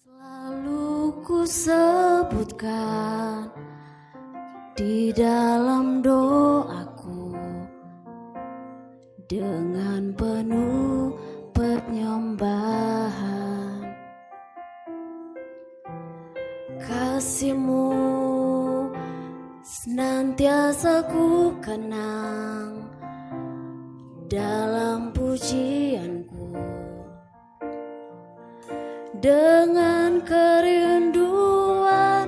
Selalu ku sebutkan di dalam doaku dengan penuh penyembahan. Kasih-Mu senantiasa ku kenang dalam pujianku. Dengan kerinduan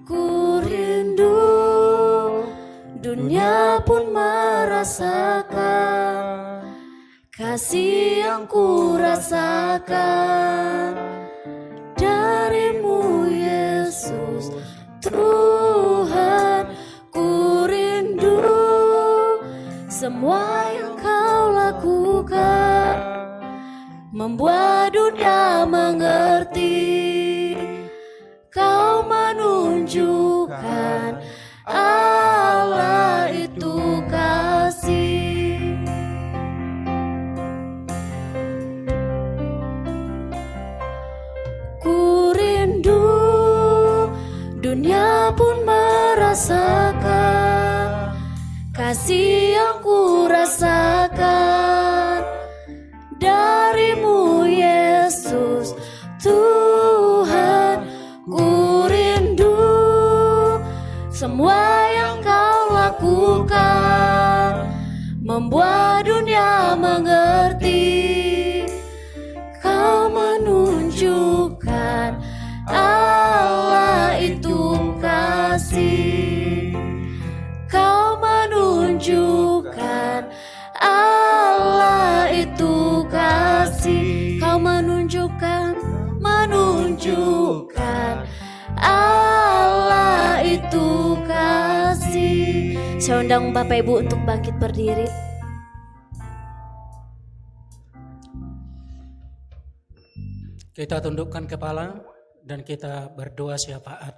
ku rindu, dunia pun merasakan kasih yang ku rasakan dari-Mu Yesus Tuhan. Ku rindu semua yang Kau lakukan, membuat dunia mengerti Kau menunjukkan Allah itu kasih. Ku rindu dunia pun merasakan kasih yang ku rasakan dari-Mu Yesus Tuhan. Ku rindu semua yang Kau lakukan, membuat dunia mengerti Kau menunjukkan Allah itu kasih. Kau menunjukkan Allah itu kasih. Kau menunjukkan Allah itu kasih. Saya undang Bapak Ibu untuk bangkit berdiri. Kita tundukkan kepala dan kita berdoa syafaat.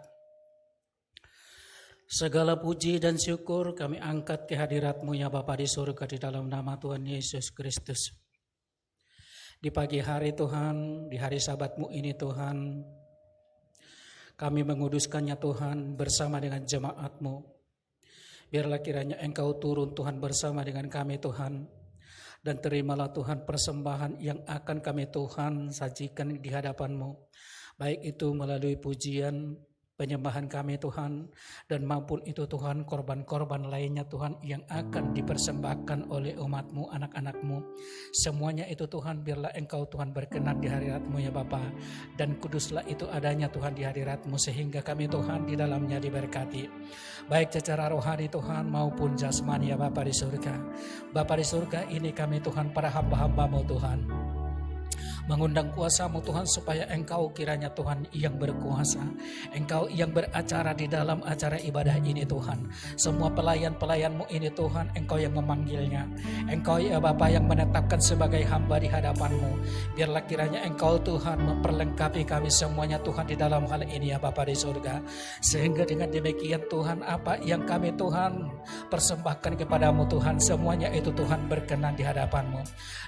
Segala puji dan syukur kami angkat ke hadirat-Mu ya Bapa di surga, di dalam nama Tuhan Yesus Kristus. Di pagi hari Tuhan, di hari Sabat-Mu ini Tuhan, kami menguduskannya Tuhan bersama dengan jemaat-Mu. Biarlah kiranya Engkau turun Tuhan bersama dengan kami Tuhan. Dan terimalah Tuhan persembahan yang akan kami Tuhan sajikan di hadapan-Mu. Baik itu melalui pujian, penyembahan kami Tuhan, dan maupun itu Tuhan korban-korban lainnya Tuhan yang akan dipersembahkan oleh umat-Mu, anak-anak-Mu. Semuanya itu Tuhan biarlah Engkau Tuhan berkenan di hadirat-Mu ya Bapa, dan kuduslah itu adanya Tuhan di hadirat-Mu sehingga kami Tuhan di dalamnya diberkati. Baik secara rohani Tuhan maupun jasmani ya Bapa di surga. Bapa di surga, ini kami Tuhan para hamba-hamba-Mu Tuhan, mengundang kuasa-Mu Tuhan supaya Engkau kiranya Tuhan yang berkuasa, Engkau yang beracara di dalam acara ibadah ini Tuhan. Semua pelayan-pelayan-Mu ini Tuhan, Engkau yang memanggilnya, Engkau ya Bapa yang menetapkan sebagai hamba di hadapan-Mu. Biarlah kiranya Engkau Tuhan memperlengkapi kami semuanya Tuhan di dalam hal ini ya Bapa di surga. Sehingga dengan demikian Tuhan, apa yang kami Tuhan persembahkan kepadamu Tuhan, semuanya itu Tuhan berkenan di hadapan-Mu.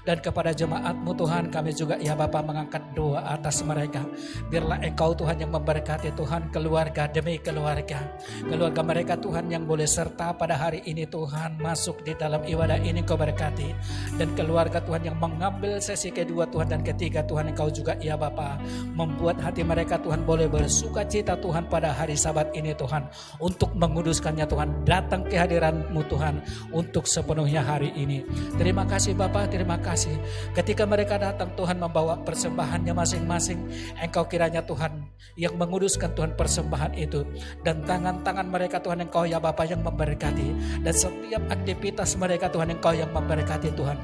Dan kepada jemaat-Mu Tuhan, kami juga ya Bapa mengangkat doa atas mereka. Biarlah Engkau Tuhan yang memberkati Tuhan keluarga demi keluarga mereka Tuhan yang boleh serta pada hari ini Tuhan masuk di dalam ibadah ini Engkau berkati. Dan keluarga Tuhan yang mengambil sesi kedua Tuhan dan ketiga Tuhan, Engkau juga ya Bapa membuat hati mereka Tuhan boleh bersuka cita Tuhan pada hari Sabat ini Tuhan, untuk menguduskannya Tuhan, datang ke hadiran-Mu Tuhan untuk sepenuhnya hari ini. Terima kasih Bapa, terima kasih ketika mereka datang Tuhan membawa persembahannya masing-masing. Engkau kiranya Tuhan yang menguduskan Tuhan persembahan itu, dan tangan-tangan mereka Tuhan Engkau ya Bapa yang memberkati, dan setiap aktivitas mereka Tuhan Engkau yang memberkati Tuhan.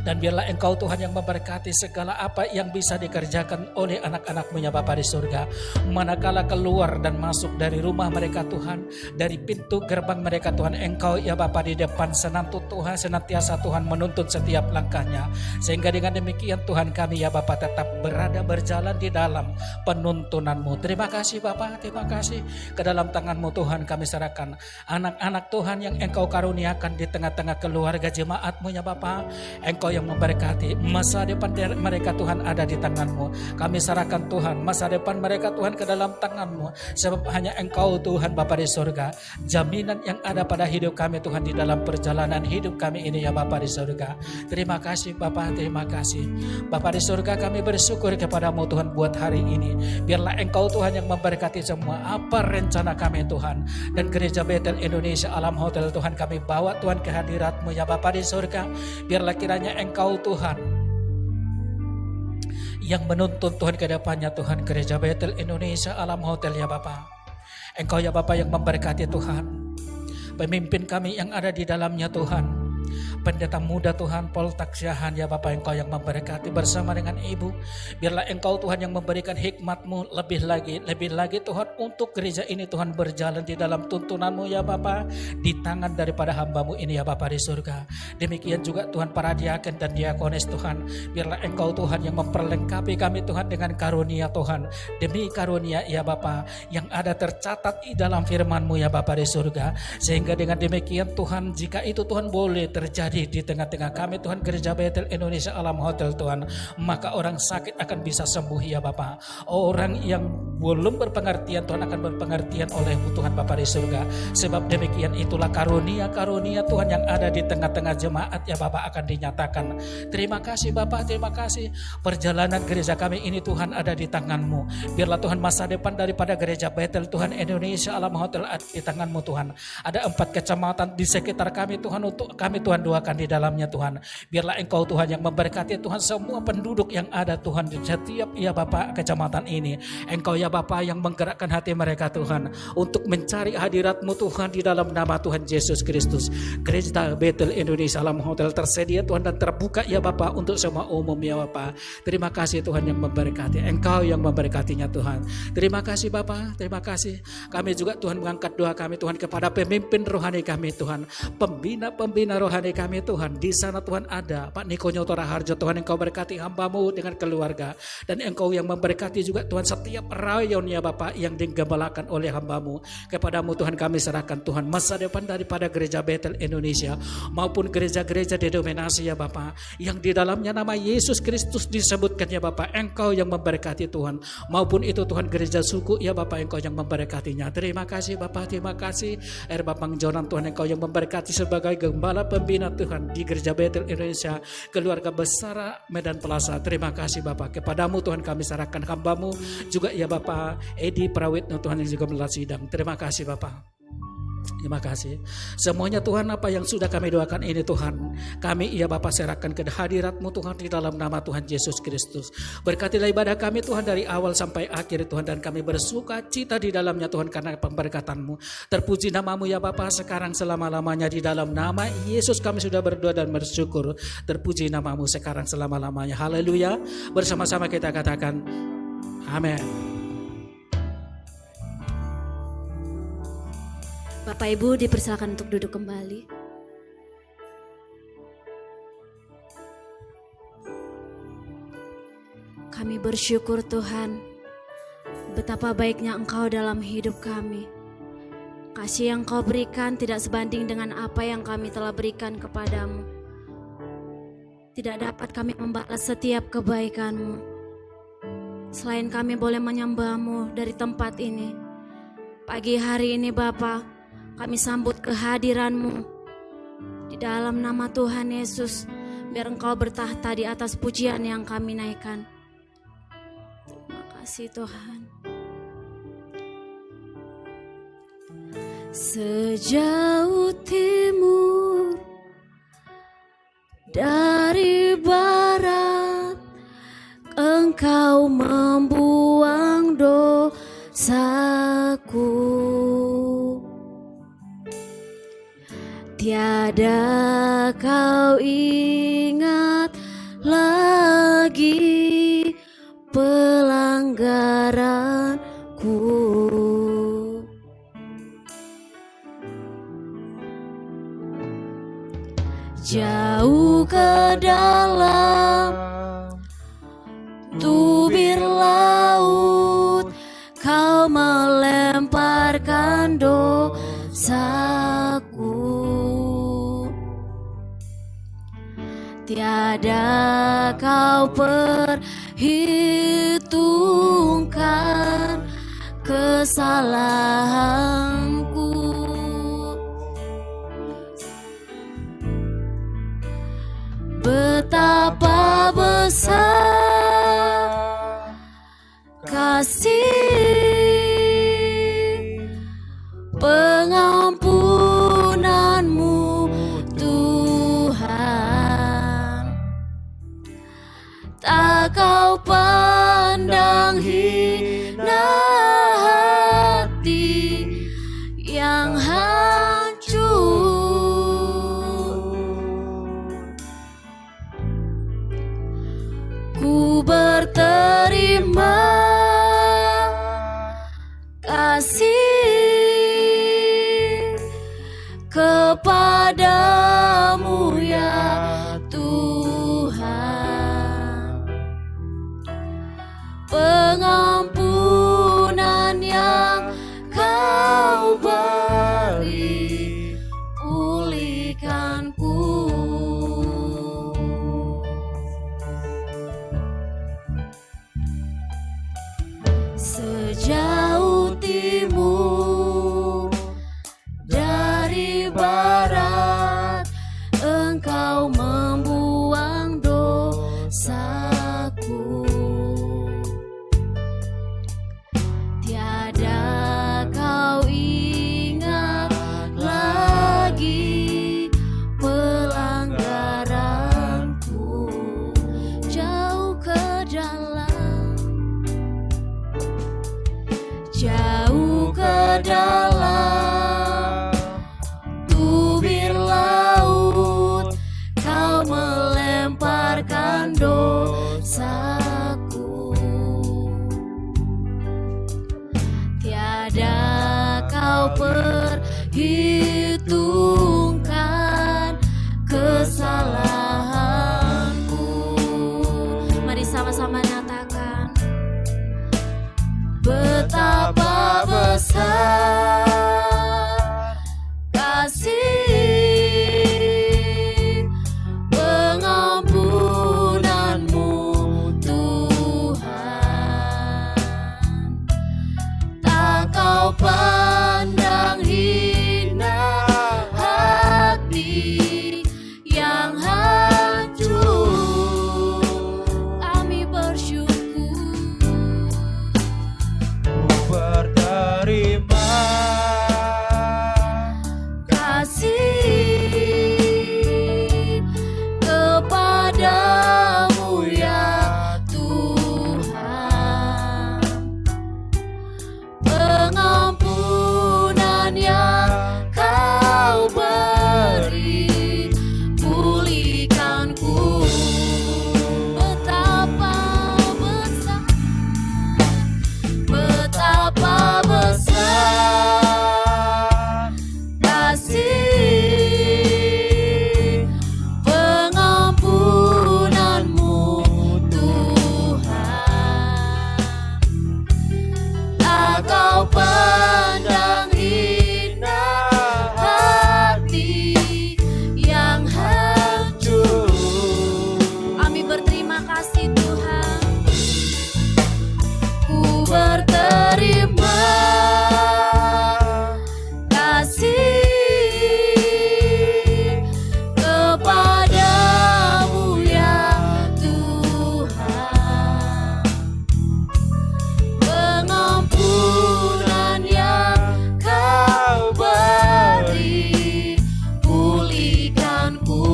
Dan biarlah Engkau Tuhan yang memberkati segala apa yang bisa dikerjakan oleh anak-anak-Mu ya Bapa di surga. Manakala keluar dan masuk dari rumah mereka Tuhan, dari pintu gerbang mereka Tuhan, Engkau ya Bapa di depan senantiasa Tuhan menuntun setiap langkahnya. Sehingga dengan demikian Tuhan kami ya Bapa tetap berada berjalan di dalam penuntunan-Mu. Terima kasih Bapa, terima kasih. Ke dalam tangan-Mu Tuhan kami serahkan anak-anak Tuhan yang Engkau karuniakan di tengah-tengah keluarga jemaat-Mu ya Bapa. Engkau Engkau yang memberkati. Masa depan mereka Tuhan ada di tangan-Mu. Kami serahkan Tuhan masa depan mereka Tuhan ke dalam tangan-Mu. Sebab hanya Engkau Tuhan Bapa di surga, jaminan yang ada pada hidup kami Tuhan di dalam perjalanan hidup kami ini ya Bapa di surga. Terima kasih Bapa, terima kasih. Bapa di surga, kami bersyukur kepada-Mu Tuhan buat hari ini. Biarlah Engkau Tuhan yang memberkati semua apa rencana kami Tuhan. Dan Gereja Betel Indonesia Alam Hotel Tuhan kami bawa Tuhan ke hadirat-Mu ya Bapa di surga. Biarlah kiranya Engkau Tuhan yang menuntun Tuhan ke depannya Tuhan Gereja Betel Indonesia Alam Hotel ya Bapa. Engkau ya Bapa yang memberkati Tuhan. Pemimpin kami yang ada di dalamnya Tuhan. Pendeta muda Tuhan Paul Taksiahan ya Bapa, Engkau yang memberkati bersama dengan Ibu. Biarlah Engkau Tuhan yang memberikan hikmat-Mu lebih lagi Tuhan untuk gereja ini Tuhan berjalan di dalam tuntunan-Mu ya Bapa, di tangan daripada hamba-Mu ini ya Bapa di surga. Demikian juga Tuhan para diaken dan diakonis Tuhan. Biarlah Engkau Tuhan yang memperlengkapi kami Tuhan dengan karunia Tuhan. Demi karunia ya Bapa yang ada tercatat di dalam firman-Mu ya Bapa di surga. Sehingga dengan demikian Tuhan, jika itu Tuhan boleh terjadi di tengah-tengah kami Tuhan Gereja Betel Indonesia Alam Hotel Tuhan, maka orang sakit akan bisa sembuh ya Bapa. Orang yang belum berpengertian Tuhan akan berpengertian oleh-Mu Tuhan Bapa di surga. Sebab demikian itulah karunia-karunia Tuhan yang ada di tengah-tengah jemaat ya Bapa akan dinyatakan. Terima kasih Bapa, terima kasih. Perjalanan gereja kami ini Tuhan ada di tangan-Mu. Biarlah Tuhan masa depan daripada Gereja Betel Tuhan Indonesia Alam Hotel di tangan-Mu Tuhan. Ada 4 kecamatan di sekitar kami Tuhan, untuk kami Tuhan doakan di dalamnya Tuhan. Biarlah Engkau Tuhan yang memberkati Tuhan semua penduduk yang ada Tuhan di setiap ya Bapa kecamatan ini. Engkau ya Bapa yang menggerakkan hati mereka Tuhan untuk mencari hadirat-Mu Tuhan di dalam nama Tuhan Yesus Kristus. Gereja Betel Indonesia Alam Hotel tersedia Tuhan dan terbuka ya Bapa untuk semua umum ya Bapa. Terima kasih Tuhan yang memberkati. Engkau yang memberkatinya Tuhan. Terima kasih Bapa, terima kasih. Kami juga Tuhan mengangkat doa kami Tuhan kepada pemimpin rohani kami Tuhan, pembina-pembina rohani kami Tuhan. Di sana Tuhan ada Pak Niko Nyotora Harjo Tuhan, Engkau berkati hamba-Mu dengan keluarga, dan Engkau yang memberkati juga Tuhan setiap rayon ya Bapak yang digembalakan oleh hamba-Mu. Kepadamu Tuhan kami serahkan Tuhan masa depan daripada Gereja Betel Indonesia maupun gereja-gereja denominasi ya Bapak yang di dalamnya nama Yesus Kristus disebutkan ya Bapak. Engkau yang memberkati Tuhan, maupun itu Tuhan gereja suku ya Bapak, Engkau yang memberkatinya. Terima kasih Bapak, terima kasih. Bapang Jonan Tuhan, Engkau yang memberkati sebagai gembala pembina Tuhan di Gereja Betel Indonesia keluarga besar Medan Plaza. Terima kasih Bapak. Kepadamu Tuhan kami serahkan hamba-Mu juga ya Bapak Edi Prawitno Tuhan yang juga melihat sidang. Terima kasih Bapak. Terima kasih. Semuanya Tuhan apa yang sudah kami doakan ini Tuhan, kami ya Bapa serahkan ke hadirat-Mu Tuhan di dalam nama Tuhan Yesus Kristus. Berkatilah ibadah kami Tuhan dari awal sampai akhir Tuhan, dan kami bersuka cita di dalamnya Tuhan karena pemberkatan-Mu. Terpuji nama-Mu ya Bapa sekarang selama-lamanya. Di dalam nama Yesus kami sudah berdoa dan bersyukur. Terpuji nama-Mu sekarang selama-lamanya. Haleluya. Bersama-sama kita katakan amin. Bapak Ibu dipersilakan untuk duduk kembali. Kami bersyukur Tuhan, betapa baiknya Engkau dalam hidup kami. Kasih yang Kau berikan tidak sebanding dengan apa yang kami telah berikan kepadamu. Tidak dapat kami membalas setiap kebaikan-Mu. Selain kami boleh menyembah-Mu dari tempat ini, pagi hari ini Bapa, kami sambut kehadiran-Mu di dalam nama Tuhan Yesus. Biar Engkau bertahta di atas pujian yang kami naikkan. Terima kasih Tuhan. Sejauh timur dari barat, Engkau membuang dosaku. Tiada Kau ingat lagi pelanggaranku. Jauh ke dalam tubir laut, Kau melemparkan dosaku. tiada kau perhitungkan kesalahanku. Betapa besar kasih pengampunanmu Tuhan. Tak kau pandang hina hati yang hancur. Ku berterima kasih kepadamu ya Tuhan. Pengampunan yang kau beri pulihkanku. Sejauh timur dari barat, Engkau membuang dosaku. Tiada kau ingat lagi pelanggaranku. Jauh ke dalam, jauh ke dalam tubir laut, kau melemparkan dosaku. Tiada kau perhitungkan kesalahanku. Mari sama-sama nyatakan, betapa besar kasih pengampunanmu Tuhan. Tak kau pandang hina hati yang hancur. Kami bersyukur. Berterima kasih kepadamu ya Tuhan. Pengampunan yang kau beri pulihkanku. Betapa besar, betapa besar kasih pengampunanmu Tuhan. Tak kau pandang hina hati yang hancur. Kami berterima kasih Tuhan. Ku berterima kasih kepadamu ya Tuhan. Pengampunan yang kau beri pulihkanku.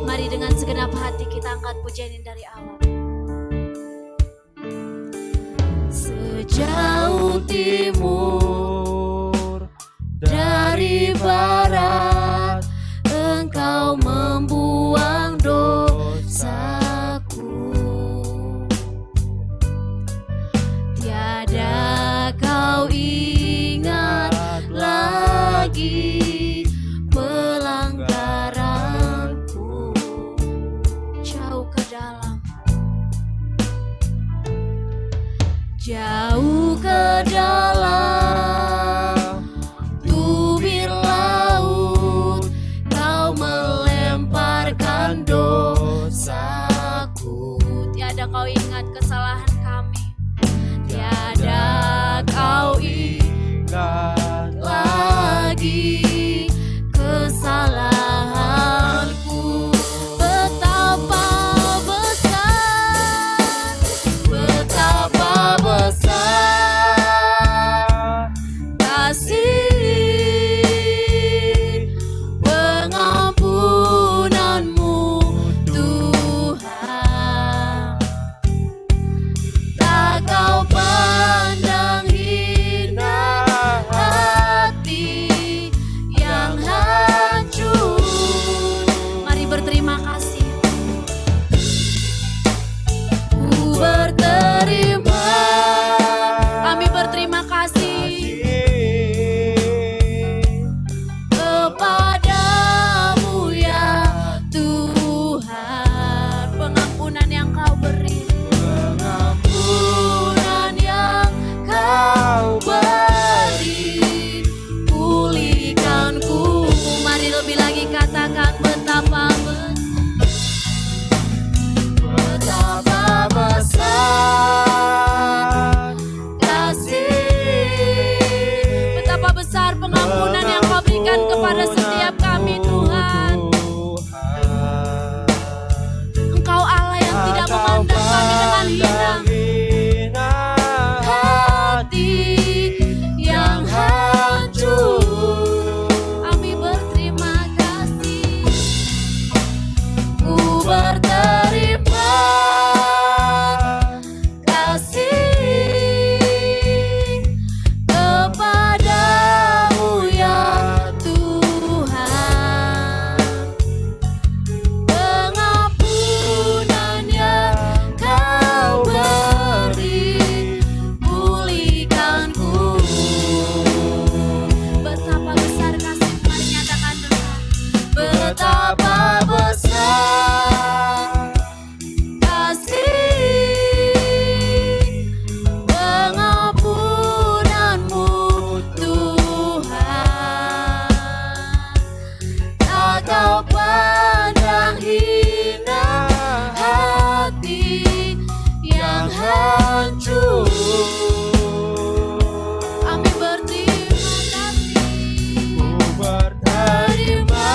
Mari dengan segenap hati kita angkat pujian ini dari awal. Sejauh timur dari barat, Engkau membuang dosaku. Tiada kau ingat lagi pelanggaranku. Jauh ke dalam, jauh ke dalam tubir laut, kau melemparkan dosa. Kau ingat kesalahan kami. Tiada Kau ingat lagi kesalahanku. Betapa besar, betapa besar kasih pengampunanmu Tuhan. Tak Kau pandang hina hati yang hancur. Mari berterima kasih. Ku berterima, kami berterima kasih kepadamu ya Tuhan. Pengampunan yang Kau beri, pengampunan yang Kau beri, pulihkanku. Mari lebih lagi katakan betapa betapa besar kasih, betapa besar pengampunan yang Kau berikan kepada setiap kami Tuhan. Engkau Allah yang tidak memandang kami dengan hina hati yang hancur. Kami berterima kasih. Ku berterima kasih kepadamu ya Tuhan. Pengampunan yang Kau beri, pulihkanku. Betapa besar kasih, mari nyatakan Tuhan. Betapa besar kasih pengampunanmu Tuhan. Tak Kau pandang hina hati yang hancur. Kami berterima kasih. Ku berterima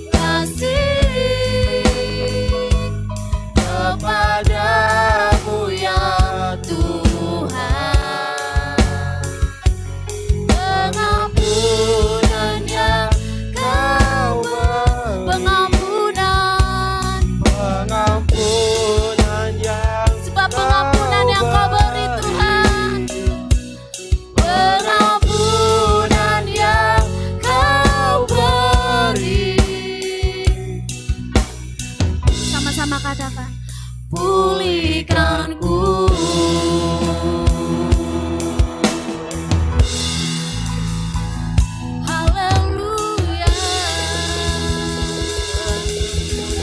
Kasih kepadamu ya Tuhan. Pengampunan yang Kau beri, pengampunan, pengampunan yang sebab pengampunan yang Kau beri Tuhan. Pengampunan yang Kau beri. Sama-sama katakan, pulihkanku. Haleluya.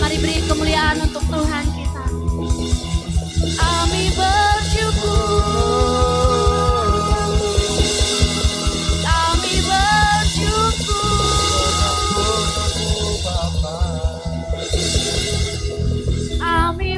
Mari beri kemuliaan untuk Tuhan kita. Kami bersyukur, kami bersyukur, kami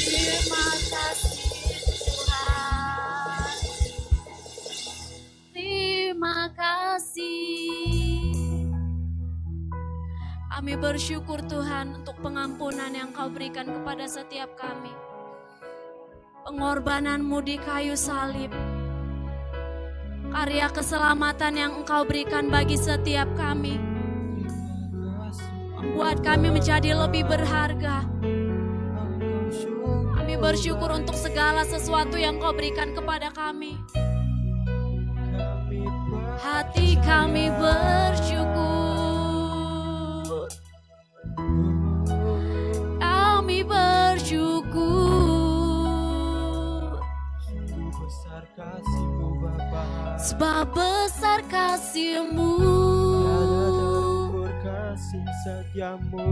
Terima kasih Tuhan. Terima kasih. Kami bersyukur Tuhan untuk pengampunan yang Kau berikan kepada setiap kami. Pengorbanan-Mu di kayu salib. Karya keselamatan yang Engkau berikan bagi setiap kami. Membuat kami menjadi lebih berharga. Kami bersyukur untuk segala sesuatu yang Kau berikan kepada kami. Hati kami bersyukur. Kami bersyukur. besar kasih-Mu Bapa, Sebab besar kasih-Mu, kasih setiamu,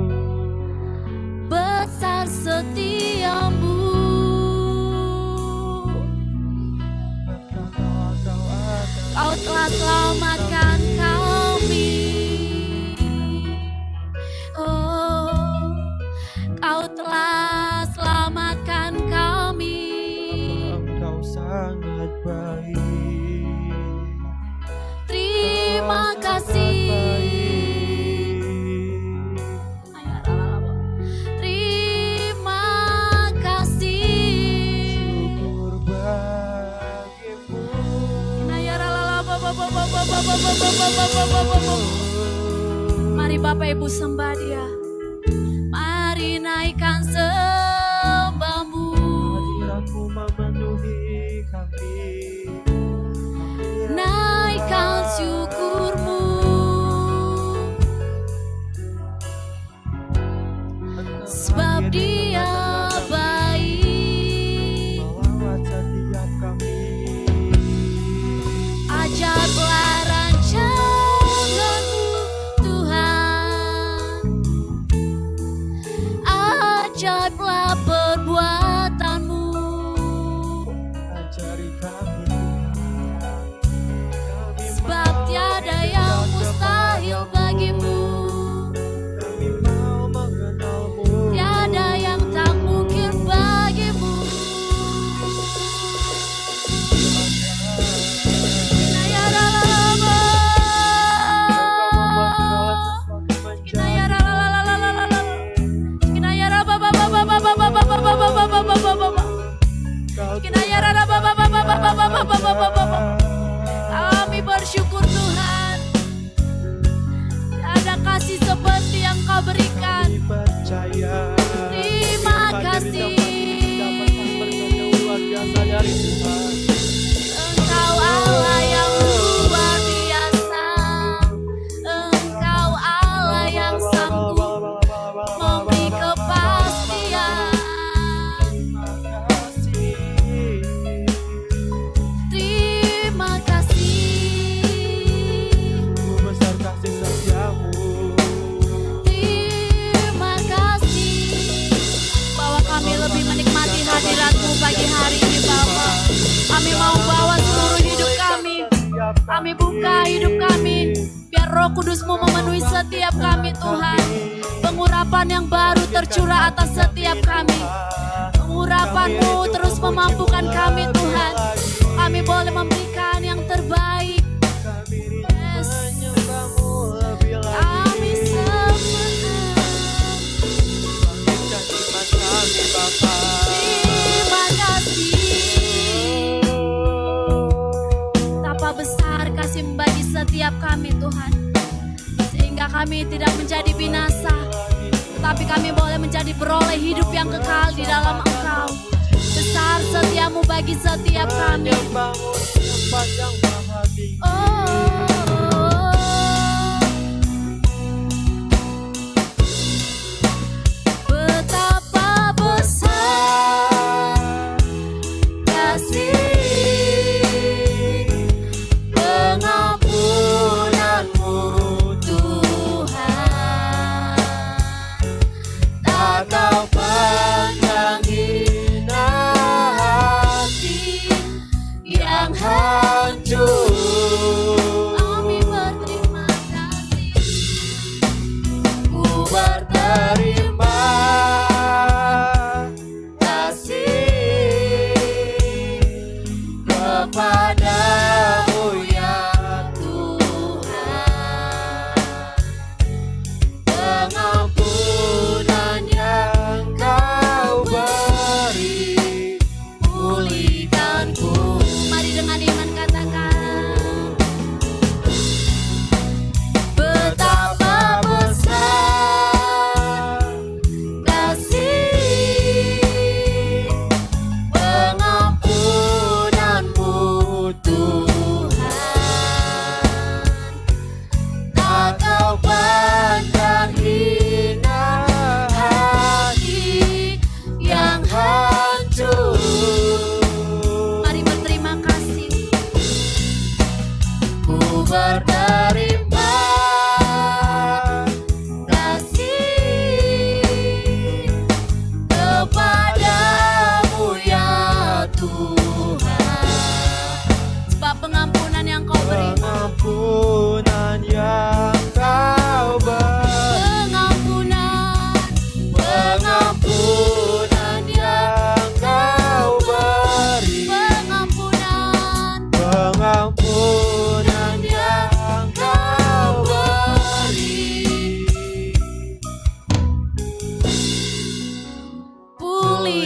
besar setiamu. telah selamatkan kami. Oh, Kau telah selamatkan kami. Engkau sangat baik. Terima kasih. Terima kasih. Syukur bagimu. Mari Bapak Ibu sembah Dia. Mari naikkan sembahmu. Hadiratmu memenuhi kami. Naikkan syukurmu. Sebab Dia baik. Melawat setiap kami. Ajaiblah rancangan-Mu Tuhan. Ajaiblah perbuatan-Mu. Ajari kami Tuhan. Kami Sebab mau tiada hidup yang dalam mustahil kepadamu. bagimu. Kami mau mengenalmu. Tiada yang tak mungkin bagimu. Kami bersyukur Tuhan. Ada kasih seperti yang Kau berikan. Percaya. Terima kasih. Dapatkan berkat yang luar biasa dari Tuhan. Engkau Allah yang luar biasa. Engkau Allah yang sanggup memberi kepastian. Terima kasih. Terima kasih. Sungguh besar kasih setiamu. Terima kasih. Bahwa kami lebih menikmati hadirat-Mu pagi hari ini Bapa. Kami mau bawa seluruh hidup kami. Kami buka hidup kami. Biar Roh Kudus-Mu memenuhi setiap kami Tuhan. Pengurapan yang baru tercurah atas setiap kami. Pengurapan-Mu terus memampukan kami Tuhan. Kami boleh memberikan yang terbaik. Yes. Kami sembah. Terima kasih. Betapa besar kasih-Mu bagi setiap kami Tuhan. Sehingga kami tidak menjadi binasa, tetapi kami boleh menjadi beroleh hidup yang kekal di dalam Engkau. Besar setia-Mu bagi setiap kami. Oh. Betapa besar kasih pengampunan-Mu Tuhan. Tak tahu pandang hina hati yang hancur.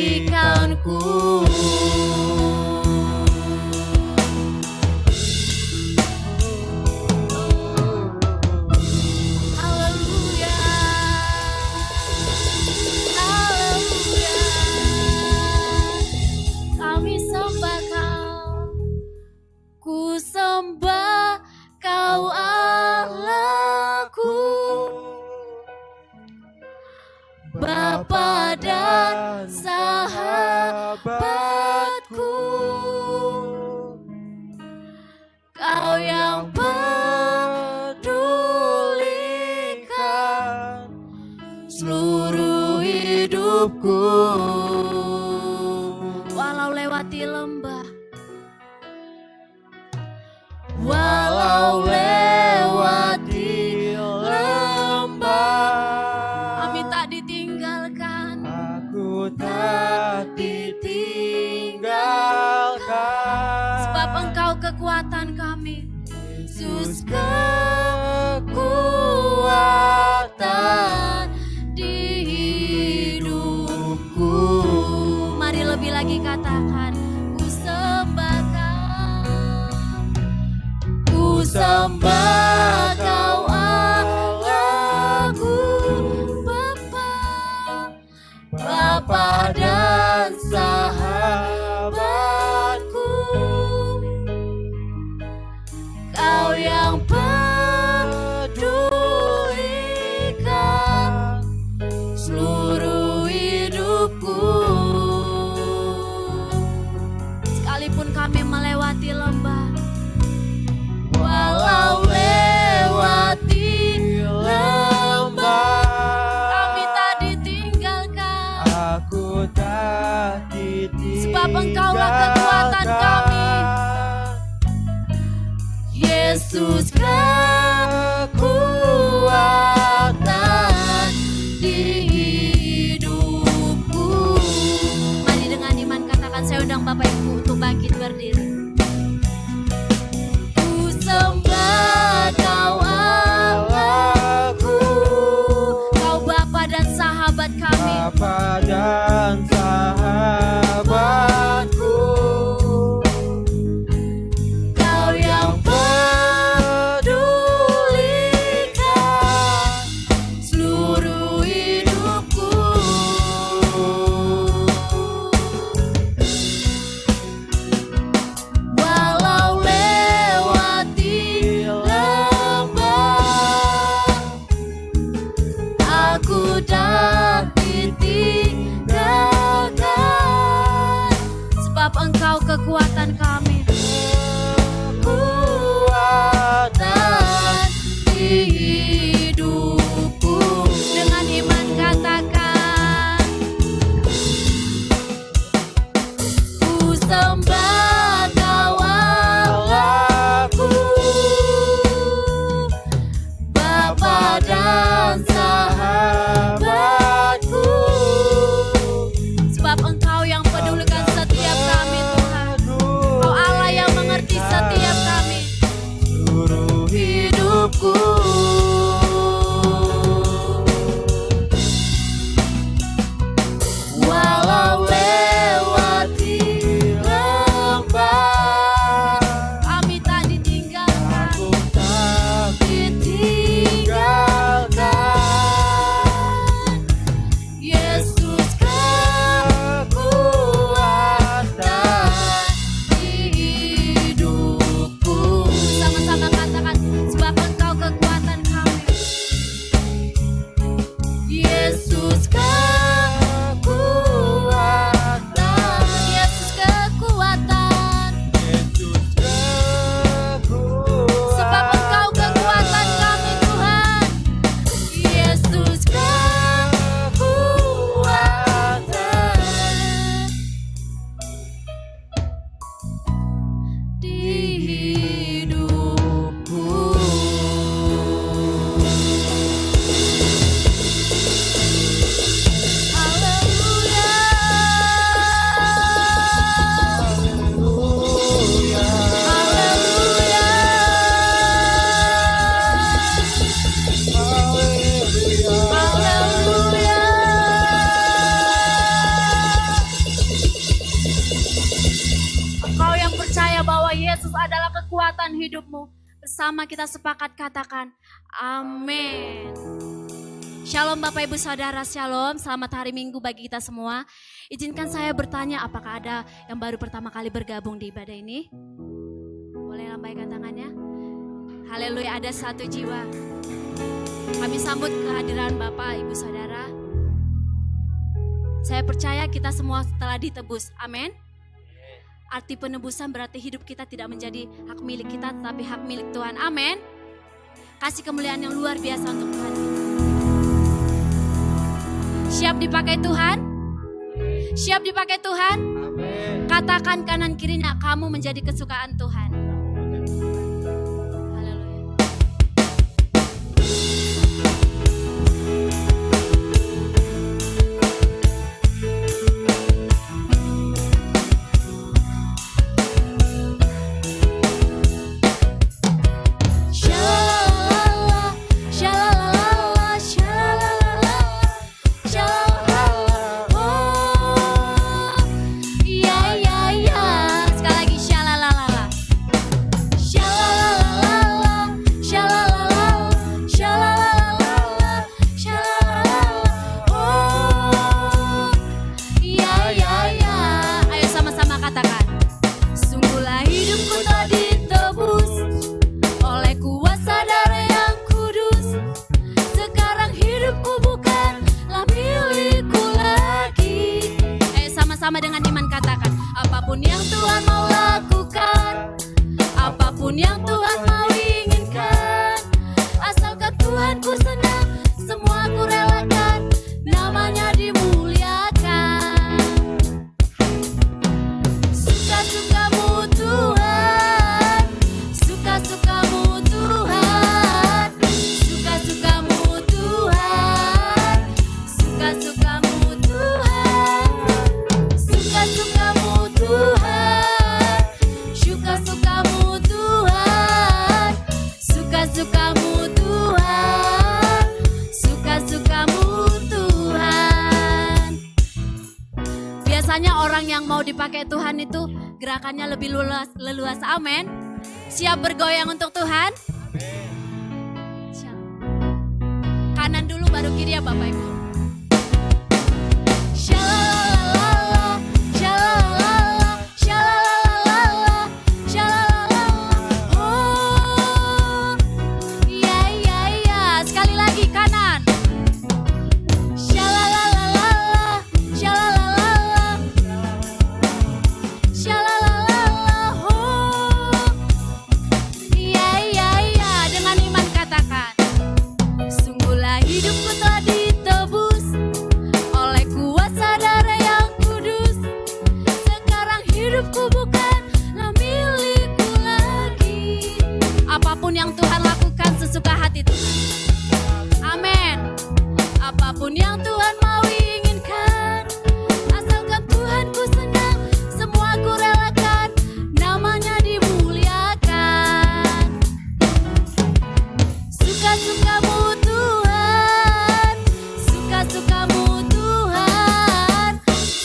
pulihkanku. Haleluya, haleluya. Kami sembah Kau, ku sembah Kau Allahku, Bapa dan sahabatku. Kau yang pedulikan seluruh hidupku. Walau lewati lembah, walau lewati lembah, kami tak ditinggalkan. Aku tak ditinggalkan. Sebab Engkau kekuatan kami, Yesus kekuatan di hidupku. Mari lebih lagi katakan, ku sembah Kau, ku sembah Kau Allahku, Bapa, Bapa dan sahabatku. Kau yang pedulikan seluruh hidupku. Sekalipun kami melewati lembah, walau lewati lembah, kami tak ditinggalkan. Aku tak ditinggalkan. Sebab Engkaulah kekuatan kami, Yesus kekuatan di hidupku. Mari dengan iman katakan, saya undang Bapak Ibu untuk bangkit berdiri. Ku sembah Kau Allahku, Kau Bapa dan sahabat kami. Bapa dan sahabatku. Kau yang pedulikan seluruh hidupku. Walau lewati lembah, aku tak ditinggalkan. Sebab Engkau kekuatan kami, kekuatan di hidupku. Dengan iman katakan, ku sembah Kau Allahku, Bapa dan sahabatku. Sebab Engkau yang pedulikan setiap kami, Tuhan. Kau Allah yang mengerti setiap kami, Seluruh hidupku. Walau lewati lembah, kami tak ditinggalkan. aku tak Ditinggalkan. Yesus kekuatan kekuatan hidupmu. Bersama kita sepakat katakan, amin. Shalom Bapak Ibu Saudara, shalom. Selamat hari Minggu bagi kita semua. Izinkan saya bertanya, apakah ada yang baru pertama kali bergabung di ibadah ini? Boleh lambaikan tangannya? Haleluya, ada satu jiwa. Kami sambut kehadiran Bapak Ibu Saudara. Saya percaya kita semua telah ditebus, amin. Arti penebusan berarti hidup kita tidak menjadi hak milik kita, tetapi hak milik Tuhan, amin. Kasih kemuliaan yang luar biasa untuk Tuhan kita. Siap dipakai Tuhan? Siap dipakai Tuhan? Amin. Katakan kanan kirinya, kamu menjadi kesukaan Tuhan. Haleluya. Sama dengan iman katakan, apapun yang Tuhan mau lakukan, apapun yang Tuhan mau inginkan, asalkan Tuhan ku senang, semua ku relakan, namanya dimuliakan. Suka-sukamu Tuhan, suka-sukamu Tuhan, suka-sukamu Tuhan, suka-sukamu Tuhan. Suka-sukamu Tuhan, suka-sukamu Tuhan, suka-sukamu Tuhan, suka-sukamu Tuhan. Biasanya orang yang mau dipakai Tuhan itu gerakannya lebih leluasa, amin. Siap bergoyang untuk Tuhan? Siap. Kanan dulu baru kiri ya Bapak Ibu. Shalala, shalala, shalala, shalala. Oh, iya iya iya. Sekali lagi kanan. Shalala, shalala, shalala. Oh, iya iya iya. Dengan iman katakan, sungguhlah hidupku telah ditebus oleh kuasa darah yang kudus. Sekarang hidupku bukanlah milikku lagi. Apapun yang Tuhan lakukan sesuka hati Tuhan, amin. Apapun yang Tuhan mau inginkan, asalkan Tuhan ku senang, semua ku relakan, namanya dimuliakan. Suka-sukamu Tuhan, suka-sukamu Tuhan,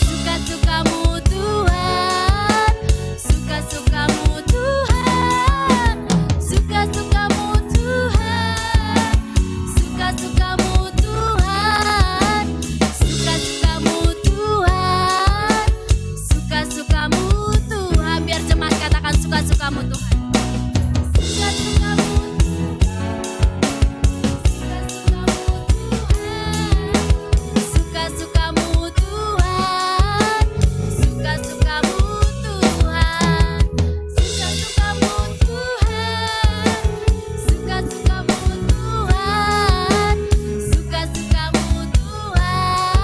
suka-sukamu Tuhan, suka-sukamu Tuhan, suka-sukamu Tuhan, suka-sukamu Tuhan, suka-sukamu Tuhan, suka-sukamu Tuhan. Biar jemaat katakan suka-sukamu Tuhan. Suka-sukamu suka-sukamu Tuhan, suka-sukamu Tuhan, suka-sukamu Tuhan, suka-sukamu Tuhan, suka-sukamu Tuhan,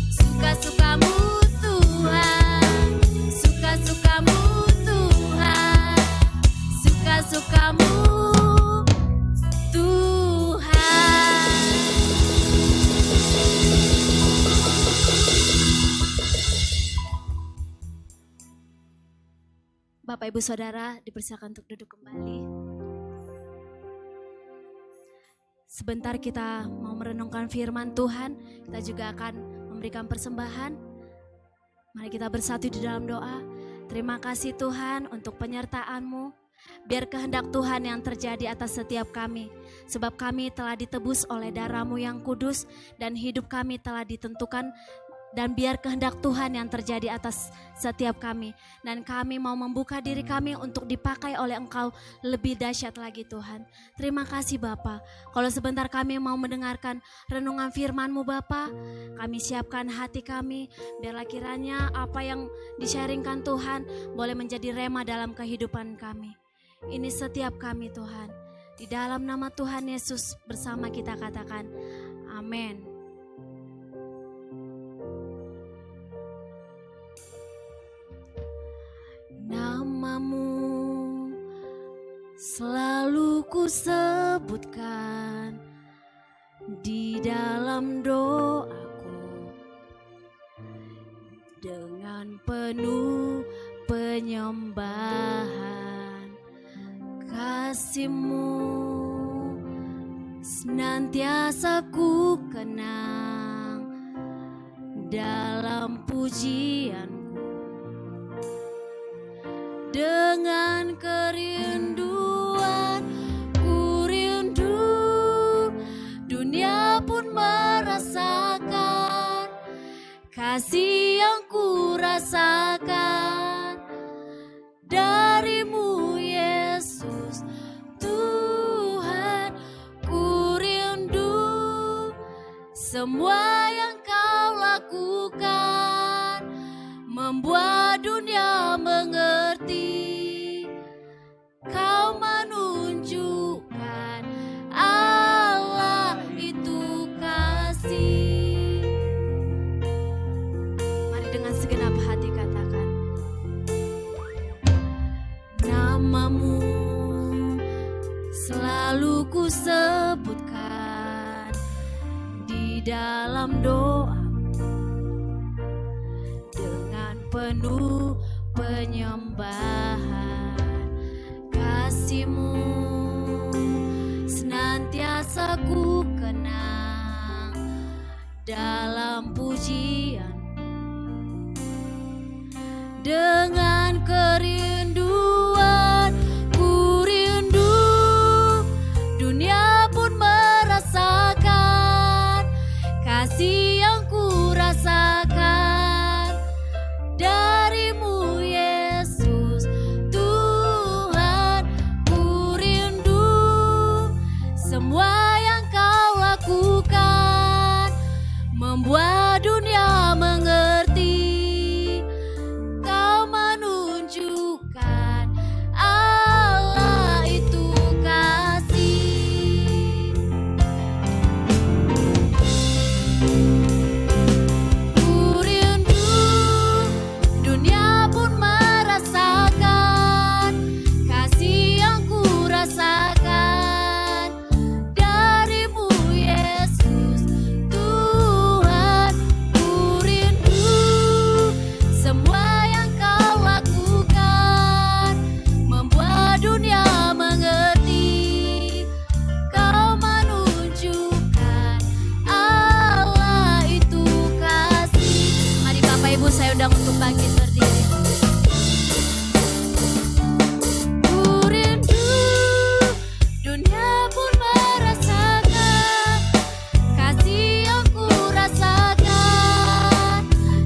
suka-sukamu Tuhan, suka-sukamu Tuhan, suka-sukamu Tuhan. Bapak Ibu Saudara dipersilakan untuk duduk kembali. Sebentar kita mau merenungkan firman Tuhan, kita juga akan memberikan persembahan. Mari kita bersatu di dalam doa. Terima kasih Tuhan untuk penyertaan-Mu. Biar kehendak Tuhan yang terjadi atas setiap kami. Sebab kami telah ditebus oleh darah-Mu yang kudus dan hidup kami telah ditentukan. Dan biar kehendak Tuhan yang terjadi atas setiap kami. Dan kami mau membuka diri kami untuk dipakai oleh Engkau lebih dahsyat lagi Tuhan. Terima kasih Bapa. Kalau sebentar kami mau mendengarkan renungan firman-Mu Bapa, kami siapkan hati kami. Biarlah kiranya apa yang di-sharingkan Tuhan boleh menjadi rema dalam kehidupan kami. Ini setiap kami Tuhan. Di dalam nama Tuhan Yesus bersama kita katakan, amin. Namamu selalu ku sebutkan di dalam doaku dengan penuh penyembahan. Kasih-Mu senantiasa ku kenang dalam pujian. Dengan kerinduan ku rindu, dunia pun merasakan kasih yang ku rasakan dari-Mu Yesus. Tuhan, ku rindu semua yang Kau lakukan, membuat dunia mengerti Kau menunjukkan Allah itu kasih. Mari dengan segenap hati katakan, namamu selalu ku sebutkan di dalam doa dengan penuh penyembahan. Kasih-Mu senantiasa ku kenang dalam pujian. Dengan kerinduan ku rindu, dunia pun merasakan kasih yang ku rasakan dari-Mu Yesus. Tuhan, ku rindu semua yang Kau lakukan, membuat dunia mengerti Kau menunjukkan Allah itu kasih. Ku rindu dunia pun merasakan kasih yang ku rasakan dari-Mu Yesus. Tuhan, ku rindu semua yang Kau lakukan, membuat dunia mengerti Kau menunjukkan Allah itu kasih. Mari Bapak Ibu saya undang untuk bangkit berdiri. Ku rindu dunia pun merasakan kasih yang ku rasakan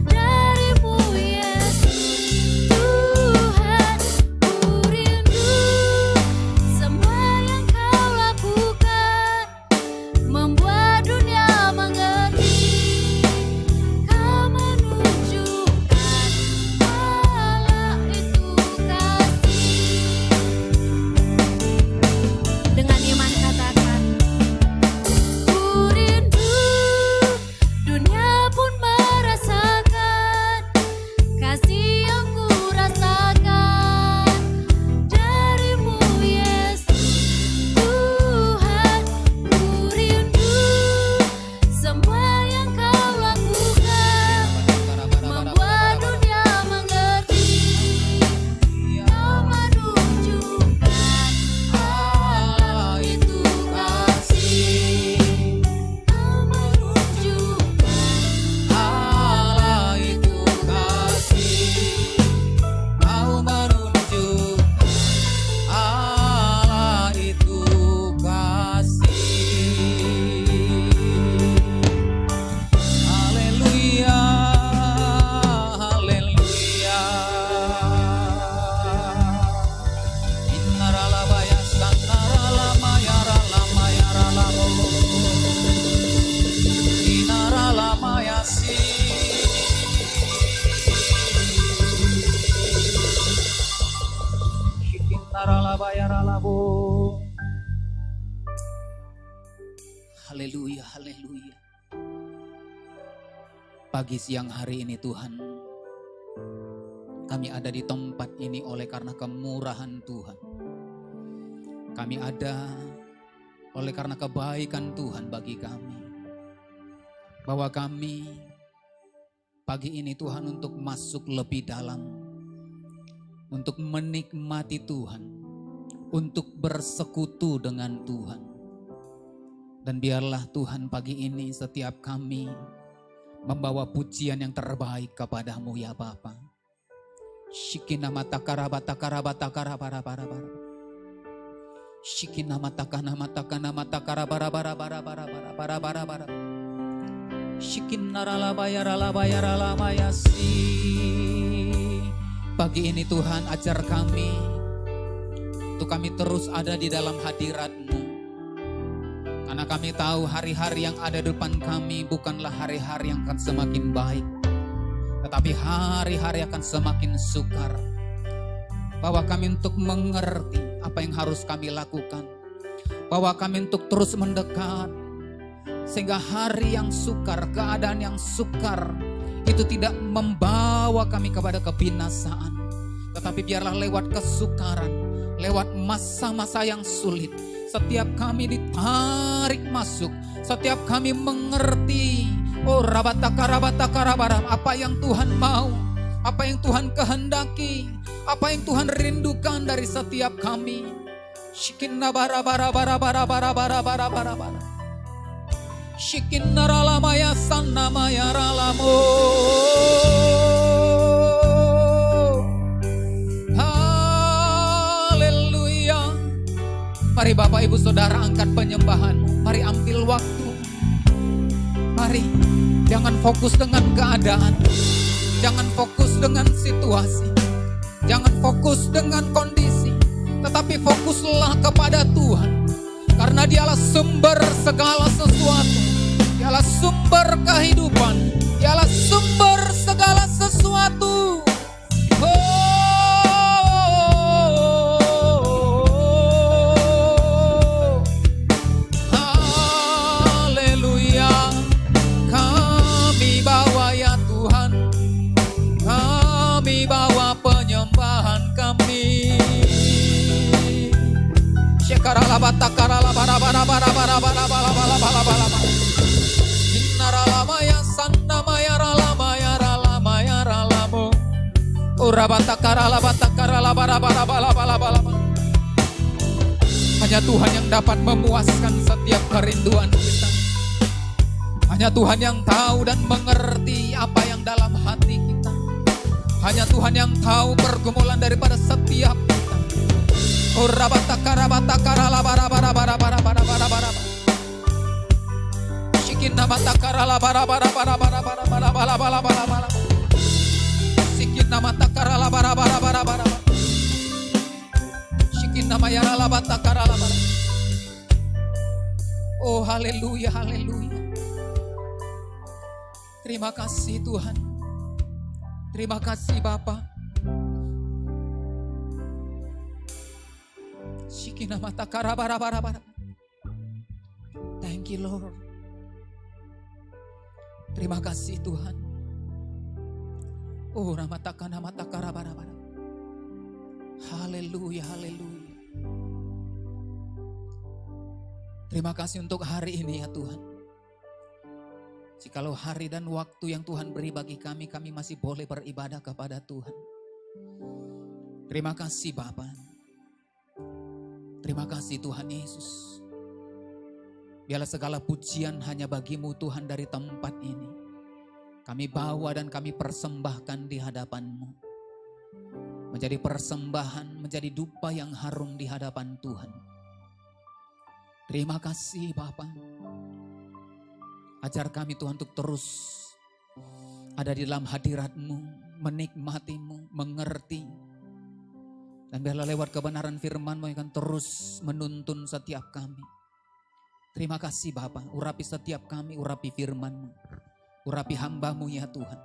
dari-Mu Yesus. Tuhan, ku rindu semua yang Kau lakukan, membuat dunia mengerti Kau menunjukkan Allah haleluya. Pagi siang hari ini Tuhan, kami ada di tempat ini oleh karena kemurahan Tuhan. Kami ada oleh karena kebaikan Tuhan bagi kami. Bahwa kami pagi ini Tuhan untuk masuk lebih dalam, untuk menikmati Tuhan, untuk bersekutu dengan Tuhan. Dan biarlah Tuhan pagi ini setiap kami membawa pujian yang terbaik kepadamu ya Bapa. Shikina matakara batakara batakara bara bara bara. Shikina matakana matakana matakara bara bara bara bara bara bara bara bara. Shikina ralabaya ralabaya ralamayasi. Pagi ini Tuhan ajar kami untuk kami terus ada di dalam hadirat-Mu. Karena kami tahu hari-hari yang ada di depan kami bukanlah hari-hari yang akan semakin baik, tetapi hari-hari akan semakin sukar. Bahwa kami untuk mengerti apa yang harus kami lakukan. Bahwa kami untuk terus mendekat. Sehingga hari yang sukar, keadaan yang sukar itu tidak membawa kami kepada kebinasaan. Tetapi biarlah lewat kesukaran, lewat masa-masa yang sulit, setiap kami ditarik masuk, setiap kami mengerti, oh rabataka apa yang Tuhan mau, apa yang Tuhan kehendaki, apa yang Tuhan rindukan dari setiap kami. Shikinna bara bara bara bara bara bara bara bara bara. Shikinna ralamaya sanamaya ralamo. Mari Bapak Ibu Saudara angkat penyembahanmu. Mari ambil waktu. Mari jangan fokus dengan keadaan. Jangan fokus dengan situasi. Jangan fokus dengan kondisi. Tetapi fokuslah kepada Tuhan. Karena Dialah sumber segala sesuatu. Dialah sumber kehidupan. Dialah sumber segala sesuatu. Hanya Tuhan yang dapat memuaskan setiap kerinduan kita. Hanya Tuhan yang tahu dan mengerti apa yang dalam hati kita. Hanya Tuhan yang tahu pergumulan daripada setiap kita. Shikina matakara la bara bara bara bara bara bara bara bara bara bara. Shikina matakara la bara bara bara bara. Shikina mayara la batakara la bara. Oh haleluya haleluya. Terima kasih Tuhan. Terima kasih Bapa. Shikina matakara bara bara bara. Thank you Lord. Terima kasih Tuhan. Oh namatakana matakara bara bara. Haleluya haleluya. Terima kasih untuk hari ini ya Tuhan. Jikalau hari dan waktu yang Tuhan beri bagi kami, kami masih boleh beribadah kepada Tuhan. Terima kasih Bapa. Terima kasih Tuhan Yesus. Biarlah segala pujian hanya bagi-Mu Tuhan dari tempat ini. Kami bawa dan kami persembahkan di hadapan-Mu. Menjadi persembahan, menjadi dupa yang harum di hadapan Tuhan. Terima kasih Bapa. Ajar kami Tuhan untuk terus ada di dalam hadirat-Mu, menikmati-Mu, mengerti. Dan biarlah lewat kebenaran firman-Mu yang akan terus menuntun setiap kami. Terima kasih Bapa, urapi setiap kami, urapi firman-Mu. Urapi hamba-Mu ya Tuhan.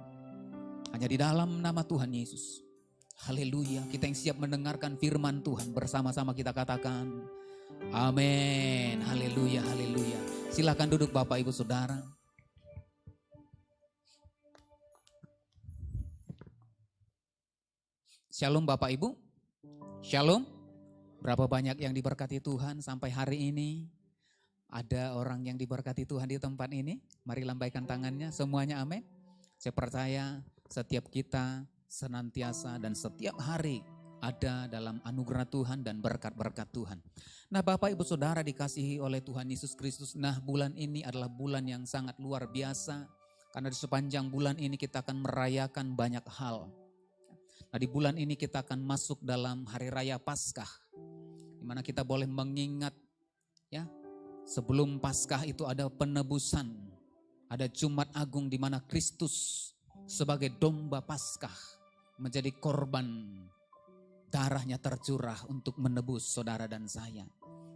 Hanya di dalam nama Tuhan Yesus. Haleluya, kita yang siap mendengarkan firman Tuhan bersama-sama kita katakan. Amin, haleluya, haleluya. Silakan duduk Bapak Ibu Saudara. Shalom Bapak Ibu. Shalom. Berapa banyak yang diberkati Tuhan sampai hari ini? Ada orang yang diberkati Tuhan di tempat ini? Mari lambaikan tangannya semuanya, amin. Saya percaya setiap kita senantiasa dan setiap hari ada dalam anugerah Tuhan dan berkat-berkat Tuhan. Nah Bapak Ibu Saudara dikasihi oleh Tuhan Yesus Kristus. Nah bulan ini adalah bulan yang sangat luar biasa. Karena di sepanjang bulan ini kita akan merayakan banyak hal. Nah di bulan ini kita akan masuk dalam Hari Raya Paskah. Di mana kita boleh mengingat ya. Sebelum Paskah itu ada penebusan. Ada Jumat Agung di mana Kristus sebagai domba Paskah menjadi korban, darahnya tercurah untuk menebus saudara dan saya.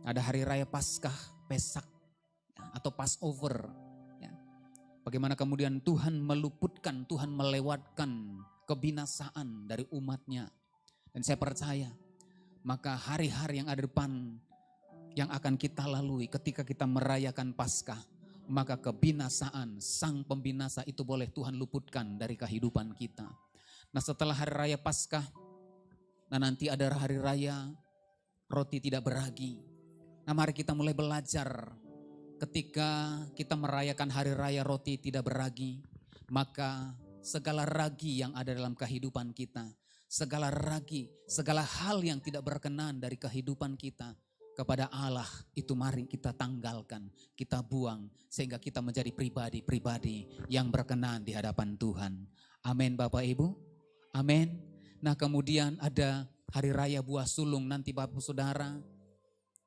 Ada Hari Raya Paskah, Pesak atau Passover. Ya. Bagaimana kemudian Tuhan meluputkan, Tuhan melewatkan kebinasaan dari umatnya. Dan saya percaya maka hari-hari yang ada depan yang akan kita lalui ketika kita merayakan Paskah, maka kebinasaan sang pembinasa itu boleh Tuhan luputkan dari kehidupan kita. Nah setelah Hari Raya Paskah, nah nanti ada Hari Raya Roti Tidak Beragi. Nah mari kita mulai belajar ketika kita merayakan Hari Raya Roti Tidak Beragi, maka segala ragi yang ada dalam kehidupan kita, segala ragi, segala hal yang tidak berkenan dari kehidupan kita, kepada Allah itu mari kita tanggalkan, kita buang sehingga kita menjadi pribadi-pribadi yang berkenan di hadapan Tuhan. Amin Bapak Ibu. Amin. Nah kemudian ada Hari Raya Buah Sulung nanti Bapak Saudara.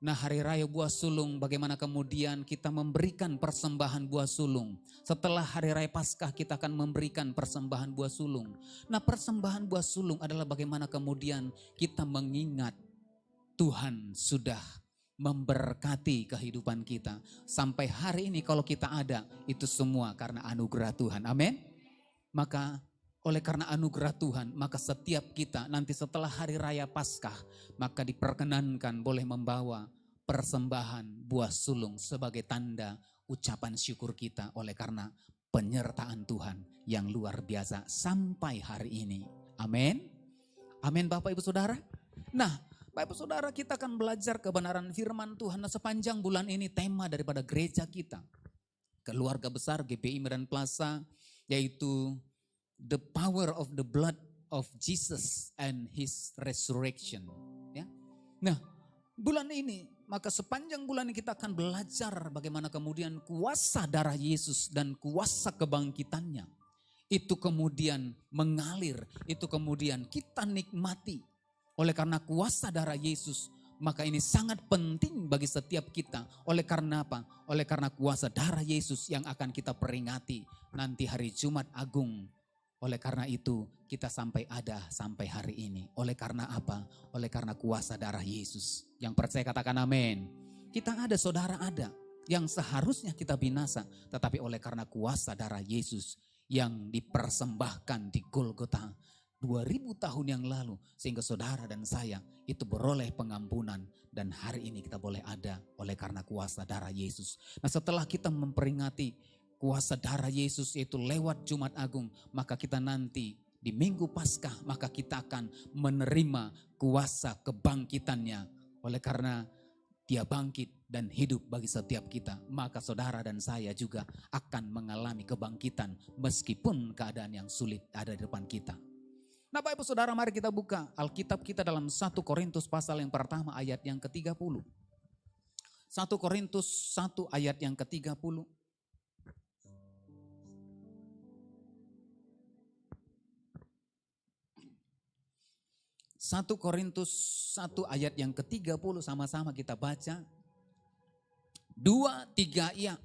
Nah Hari Raya Buah Sulung bagaimana kemudian kita memberikan persembahan buah sulung. Setelah Hari Raya Paskah kita akan memberikan persembahan buah sulung. Nah persembahan buah sulung adalah bagaimana kemudian kita mengingat Tuhan sudah memberkati kehidupan kita. Sampai hari ini kalau kita ada, itu semua karena anugerah Tuhan. Amin. Maka oleh karena anugerah Tuhan, maka setiap kita nanti setelah Hari Raya Paskah, maka diperkenankan boleh membawa persembahan buah sulung sebagai tanda ucapan syukur kita oleh karena penyertaan Tuhan yang luar biasa sampai hari ini. Amin. Amin Bapak Ibu Saudara. Nah Bapak Ibu Saudara kita akan belajar kebenaran firman Tuhan. Nah, sepanjang bulan ini tema daripada gereja kita, keluarga besar GPI Medan Plaza, yaitu the power of the blood of Jesus and his resurrection. Ya. Nah bulan ini, maka sepanjang bulan ini kita akan belajar bagaimana kemudian kuasa darah Yesus dan kuasa kebangkitannya. Itu kemudian mengalir, itu kemudian kita nikmati. Oleh karena kuasa darah Yesus, maka ini sangat penting bagi setiap kita. Oleh karena apa? Oleh karena kuasa darah Yesus yang akan kita peringati nanti hari Jumat Agung. Oleh karena itu kita sampai hari ini. Oleh karena apa? Oleh karena kuasa darah Yesus. Yang percaya katakan amin. Kita ada, saudara ada. Yang seharusnya kita binasa. Tetapi oleh karena kuasa darah Yesus yang dipersembahkan di Golgota 2000 tahun yang lalu, sehingga saudara dan saya itu beroleh pengampunan dan hari ini kita boleh ada oleh karena kuasa darah Yesus. Nah setelah kita memperingati kuasa darah Yesus yaitu lewat Jumat Agung, maka kita nanti di Minggu Paskah maka kita akan menerima kuasa kebangkitannya. Oleh karena Dia bangkit dan hidup bagi setiap kita, maka saudara dan saya juga akan mengalami kebangkitan meskipun keadaan yang sulit ada di depan kita. Nah Bapak Ibu Saudara mari kita buka Alkitab kita dalam 1 Korintus pasal yang pertama ayat yang ke-30. 1 Korintus 1 ayat yang ke-30. 1 Korintus 1 ayat yang ke-30 sama-sama kita baca. 2, 3 ya.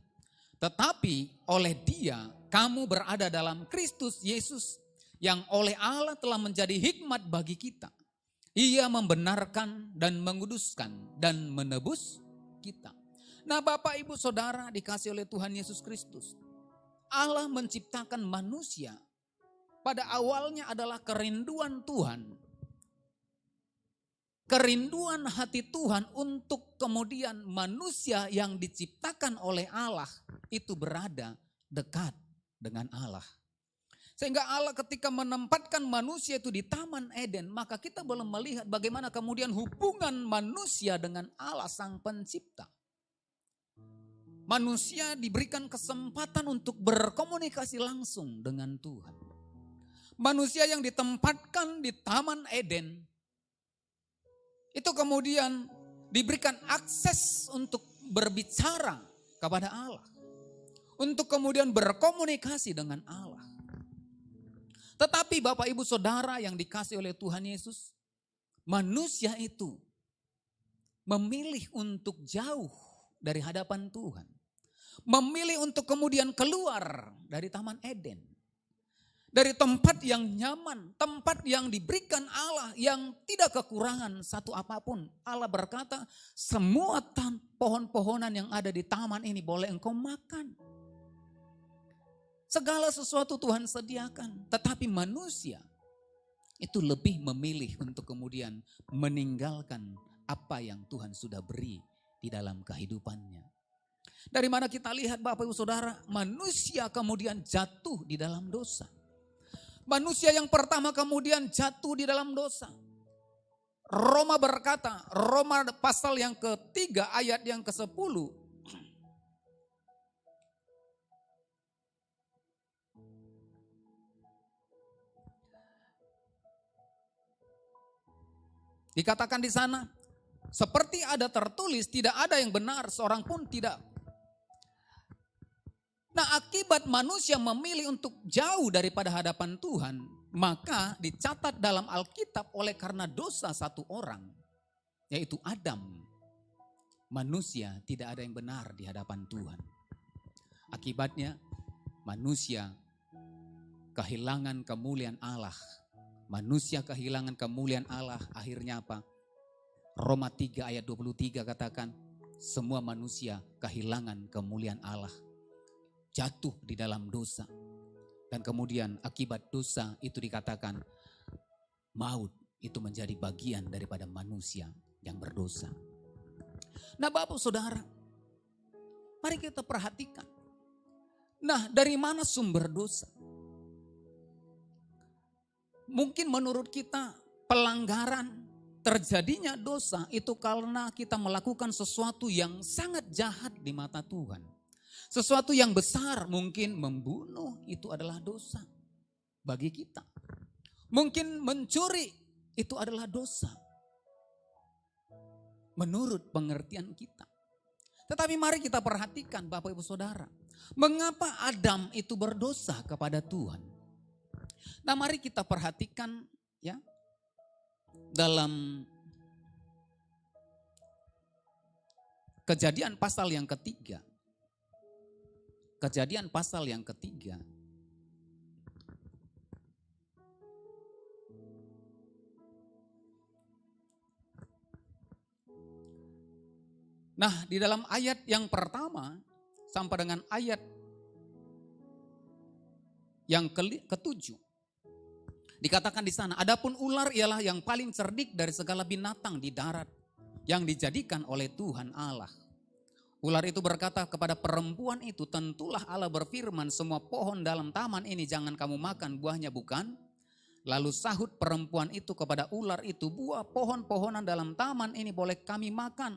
Tetapi oleh Dia kamu berada dalam Kristus Yesus, yang oleh Allah telah menjadi hikmat bagi kita. Ia membenarkan dan menguduskan dan menebus kita. Nah Bapak Ibu Saudara dikasih oleh Tuhan Yesus Kristus. Allah menciptakan manusia. Pada awalnya adalah kerinduan Tuhan kerinduan hati Tuhan untuk kemudian manusia yang diciptakan oleh Allah itu berada dekat dengan Allah. Sehingga Allah ketika menempatkan manusia itu di Taman Eden, maka kita boleh melihat bagaimana kemudian hubungan manusia dengan Allah Sang Pencipta. Manusia diberikan kesempatan untuk berkomunikasi langsung dengan Tuhan. Manusia yang ditempatkan di Taman Eden, itu kemudian diberikan akses untuk berbicara kepada Allah. Untuk kemudian berkomunikasi dengan Allah. Tetapi Bapak Ibu Saudara yang dikasih oleh Tuhan Yesus, manusia itu memilih untuk jauh dari hadapan Tuhan. Memilih untuk kemudian keluar dari Taman Eden. Dari tempat yang nyaman, tempat yang diberikan Allah yang tidak kekurangan satu apapun. Allah berkata, semua pohon-pohonan yang ada di taman ini boleh engkau makan. Segala sesuatu Tuhan sediakan, tetapi manusia itu lebih memilih untuk kemudian meninggalkan apa yang Tuhan sudah beri di dalam kehidupannya. Dari mana kita lihat Bapak Ibu Saudara, manusia kemudian jatuh di dalam dosa. Manusia yang pertama kemudian jatuh di dalam dosa. Roma berkata, Roma pasal yang ketiga ayat yang ke-10. Dikatakan di sana, seperti ada tertulis, tidak ada yang benar, seorang pun tidak. Nah, akibat manusia memilih untuk jauh daripada hadapan Tuhan, maka dicatat dalam Alkitab oleh karena dosa satu orang, yaitu Adam. Manusia tidak ada yang benar di hadapan Tuhan. Akibatnya manusia kehilangan kemuliaan Allah. Manusia kehilangan kemuliaan Allah, akhirnya apa? Roma 3 ayat 23 katakan, semua manusia kehilangan kemuliaan Allah. Jatuh di dalam dosa. Dan kemudian akibat dosa itu dikatakan, maut itu menjadi bagian daripada manusia yang berdosa. Nah Bapak Saudara, mari kita perhatikan. Nah dari mana sumber dosa? Mungkin menurut kita pelanggaran terjadinya dosa itu karena kita melakukan sesuatu yang sangat jahat di mata Tuhan. Sesuatu yang besar, mungkin membunuh itu adalah dosa bagi kita. Mungkin mencuri itu adalah dosa menurut pengertian kita. Tetapi mari kita perhatikan Bapak Ibu Saudara, mengapa Adam itu berdosa kepada Tuhan? Nah mari kita perhatikan ya dalam Kejadian pasal yang ketiga. Kejadian pasal yang ketiga. Nah di dalam ayat yang pertama sampai dengan ayat yang ketujuh. Dikatakan di sana, adapun ular ialah yang paling cerdik dari segala binatang di darat yang dijadikan oleh Tuhan Allah. Ular itu berkata kepada perempuan itu, tentulah Allah berfirman, semua pohon dalam taman ini jangan kamu makan buahnya, bukan? Lalu sahut perempuan itu kepada ular itu, buah pohon-pohonan dalam taman ini boleh kami makan.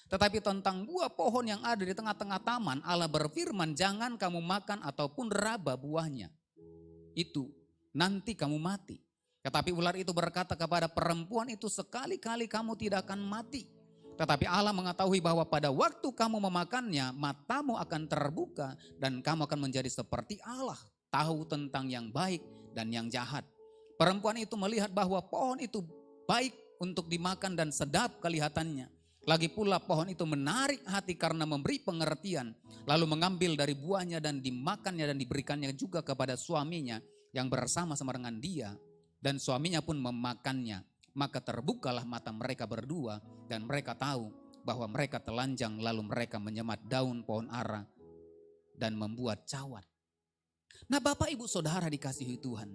Tetapi tentang buah pohon yang ada di tengah-tengah taman, Allah berfirman, jangan kamu makan ataupun raba buahnya. Itu nanti kamu mati. Tetapi ular itu berkata kepada perempuan itu, sekali-kali kamu tidak akan mati. Tetapi Allah mengetahui bahwa pada waktu kamu memakannya, matamu akan terbuka dan kamu akan menjadi seperti Allah, tahu tentang yang baik dan yang jahat. Perempuan itu melihat bahwa pohon itu baik untuk dimakan dan sedap kelihatannya. Lagi pula pohon itu menarik hati karena memberi pengertian. Lalu mengambil dari buahnya dan dimakannya dan diberikannya juga kepada suaminya yang bersama-sama dengan dia, dan suaminya pun memakannya. Maka terbukalah mata mereka berdua dan mereka tahu bahwa mereka telanjang, lalu mereka menyemat daun pohon ara dan membuat cawat. Nah Bapak Ibu Saudara dikasihi Tuhan,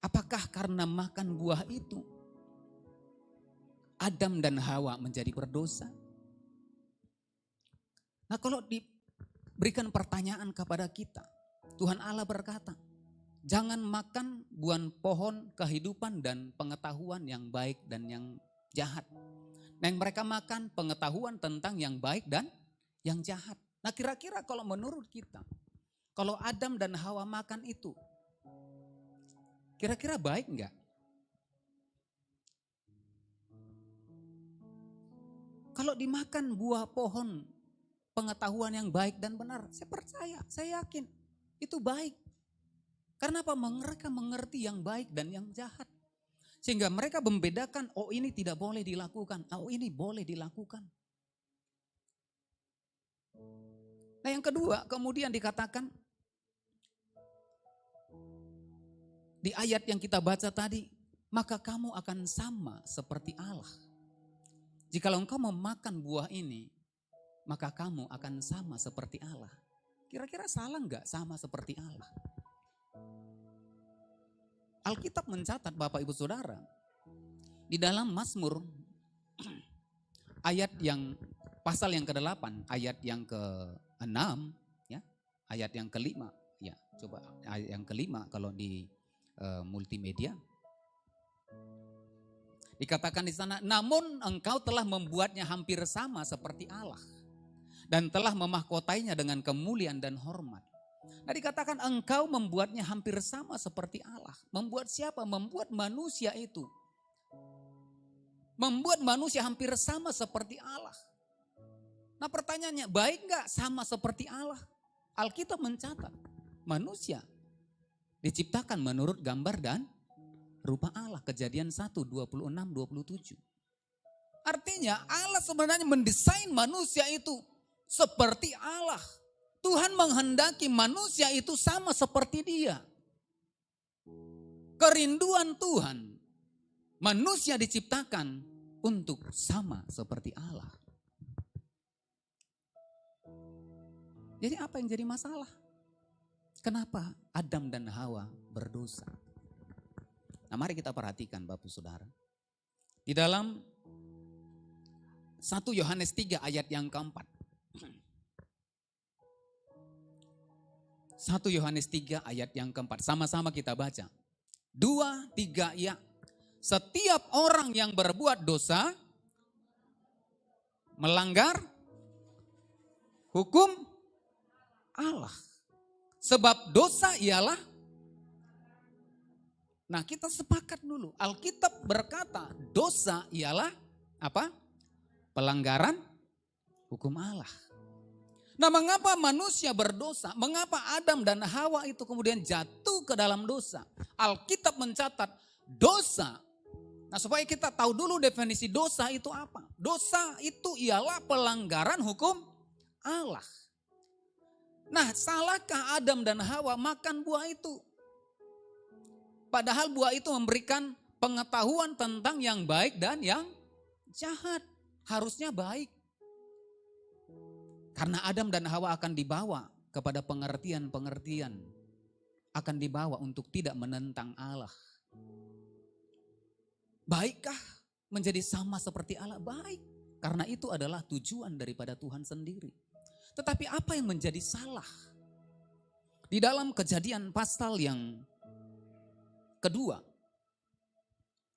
apakah karena makan buah itu Adam dan Hawa menjadi berdosa? Nah, kalau diberikan pertanyaan kepada kita, Tuhan Allah berkata, jangan makan buah pohon kehidupan dan pengetahuan yang baik dan yang jahat. Nah, yang mereka makan pengetahuan tentang yang baik dan yang jahat. Nah, kira-kira kalau menurut kita, kalau Adam dan Hawa makan itu, kira-kira baik enggak? Kalau dimakan buah pohon pengetahuan yang baik dan benar, saya percaya, saya yakin itu baik. Karena apa? Mereka mengerti yang baik dan yang jahat. Sehingga mereka membedakan, oh ini tidak boleh dilakukan, oh ini boleh dilakukan. Nah, yang kedua, kemudian dikatakan di ayat yang kita baca tadi, maka kamu akan sama seperti Allah. Jikalau engkau memakan buah ini, maka kamu akan sama seperti Allah. Kira-kira salah enggak sama seperti Allah? Alkitab mencatat Bapak Ibu Saudara, di dalam Mazmur ayat yang pasal yang ke-8, ayat yang ke-6, ya, ayat yang ke-5, ya, coba ayat yang ke-5 kalau di multimedia. Dikatakan di sana, namun engkau telah membuatnya hampir sama seperti Allah dan telah memahkotainya dengan kemuliaan dan hormat. Nah, dikatakan engkau membuatnya hampir sama seperti Allah. Membuat siapa? Membuat manusia itu. Membuat manusia hampir sama seperti Allah. Nah, pertanyaannya, baik enggak sama seperti Allah? Alkitab mencatat, manusia diciptakan menurut gambar dan rupa Allah. Kejadian 1, 26, 27. Artinya Allah sebenarnya mendesain manusia itu seperti Allah. Tuhan menghendaki manusia itu sama seperti Dia. Kerinduan Tuhan, manusia diciptakan untuk sama seperti Allah. Jadi apa yang jadi masalah? Kenapa Adam dan Hawa berdosa? Nah, mari kita perhatikan Bapak Saudara. Di dalam 1 Yohanes 3 ayat yang keempat. 1 Yohanes 3 ayat yang keempat. Sama-sama kita baca. 2, 3, ya. Setiap orang yang berbuat dosa melanggar hukum Allah. Sebab dosa ialah, nah kita sepakat dulu. Alkitab berkata dosa ialah apa? Pelanggaran hukum Allah. Nah, mengapa manusia berdosa? Mengapa Adam dan Hawa itu kemudian jatuh ke dalam dosa? Alkitab mencatat dosa. Nah, supaya kita tahu dulu definisi dosa itu apa. Dosa itu ialah pelanggaran hukum Allah. Nah, salahkah Adam dan Hawa makan buah itu? Padahal buah itu memberikan pengetahuan tentang yang baik dan yang jahat. Harusnya baik. Karena Adam dan Hawa akan dibawa kepada pengertian-pengertian. Akan dibawa untuk tidak menentang Allah. Baikkah menjadi sama seperti Allah? Baik. Karena itu adalah tujuan daripada Tuhan sendiri. Tetapi apa yang menjadi salah? Di dalam Kejadian pasal yang kedua,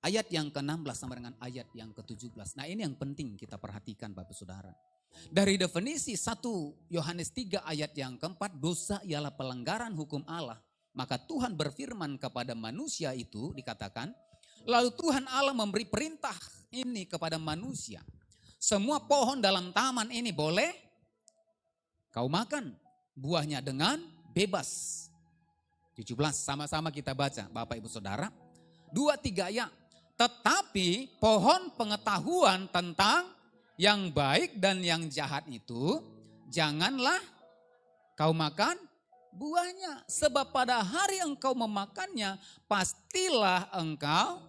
ayat yang ke-16 sama dengan ayat yang ke-17. Nah, ini yang penting kita perhatikan Bapak Saudara. Dari definisi 1 Yohanes 3 ayat yang keempat, dosa ialah pelanggaran hukum Allah. Maka Tuhan berfirman kepada manusia itu, dikatakan, lalu Tuhan Allah memberi perintah ini kepada manusia. Semua pohon dalam taman ini boleh kau makan buahnya dengan bebas. 17, sama-sama kita baca Bapak Ibu Saudara. 2, 3 ya. Tetapi pohon pengetahuan tentang yang baik dan yang jahat itu janganlah kau makan buahnya. Sebab pada hari engkau memakannya pastilah engkau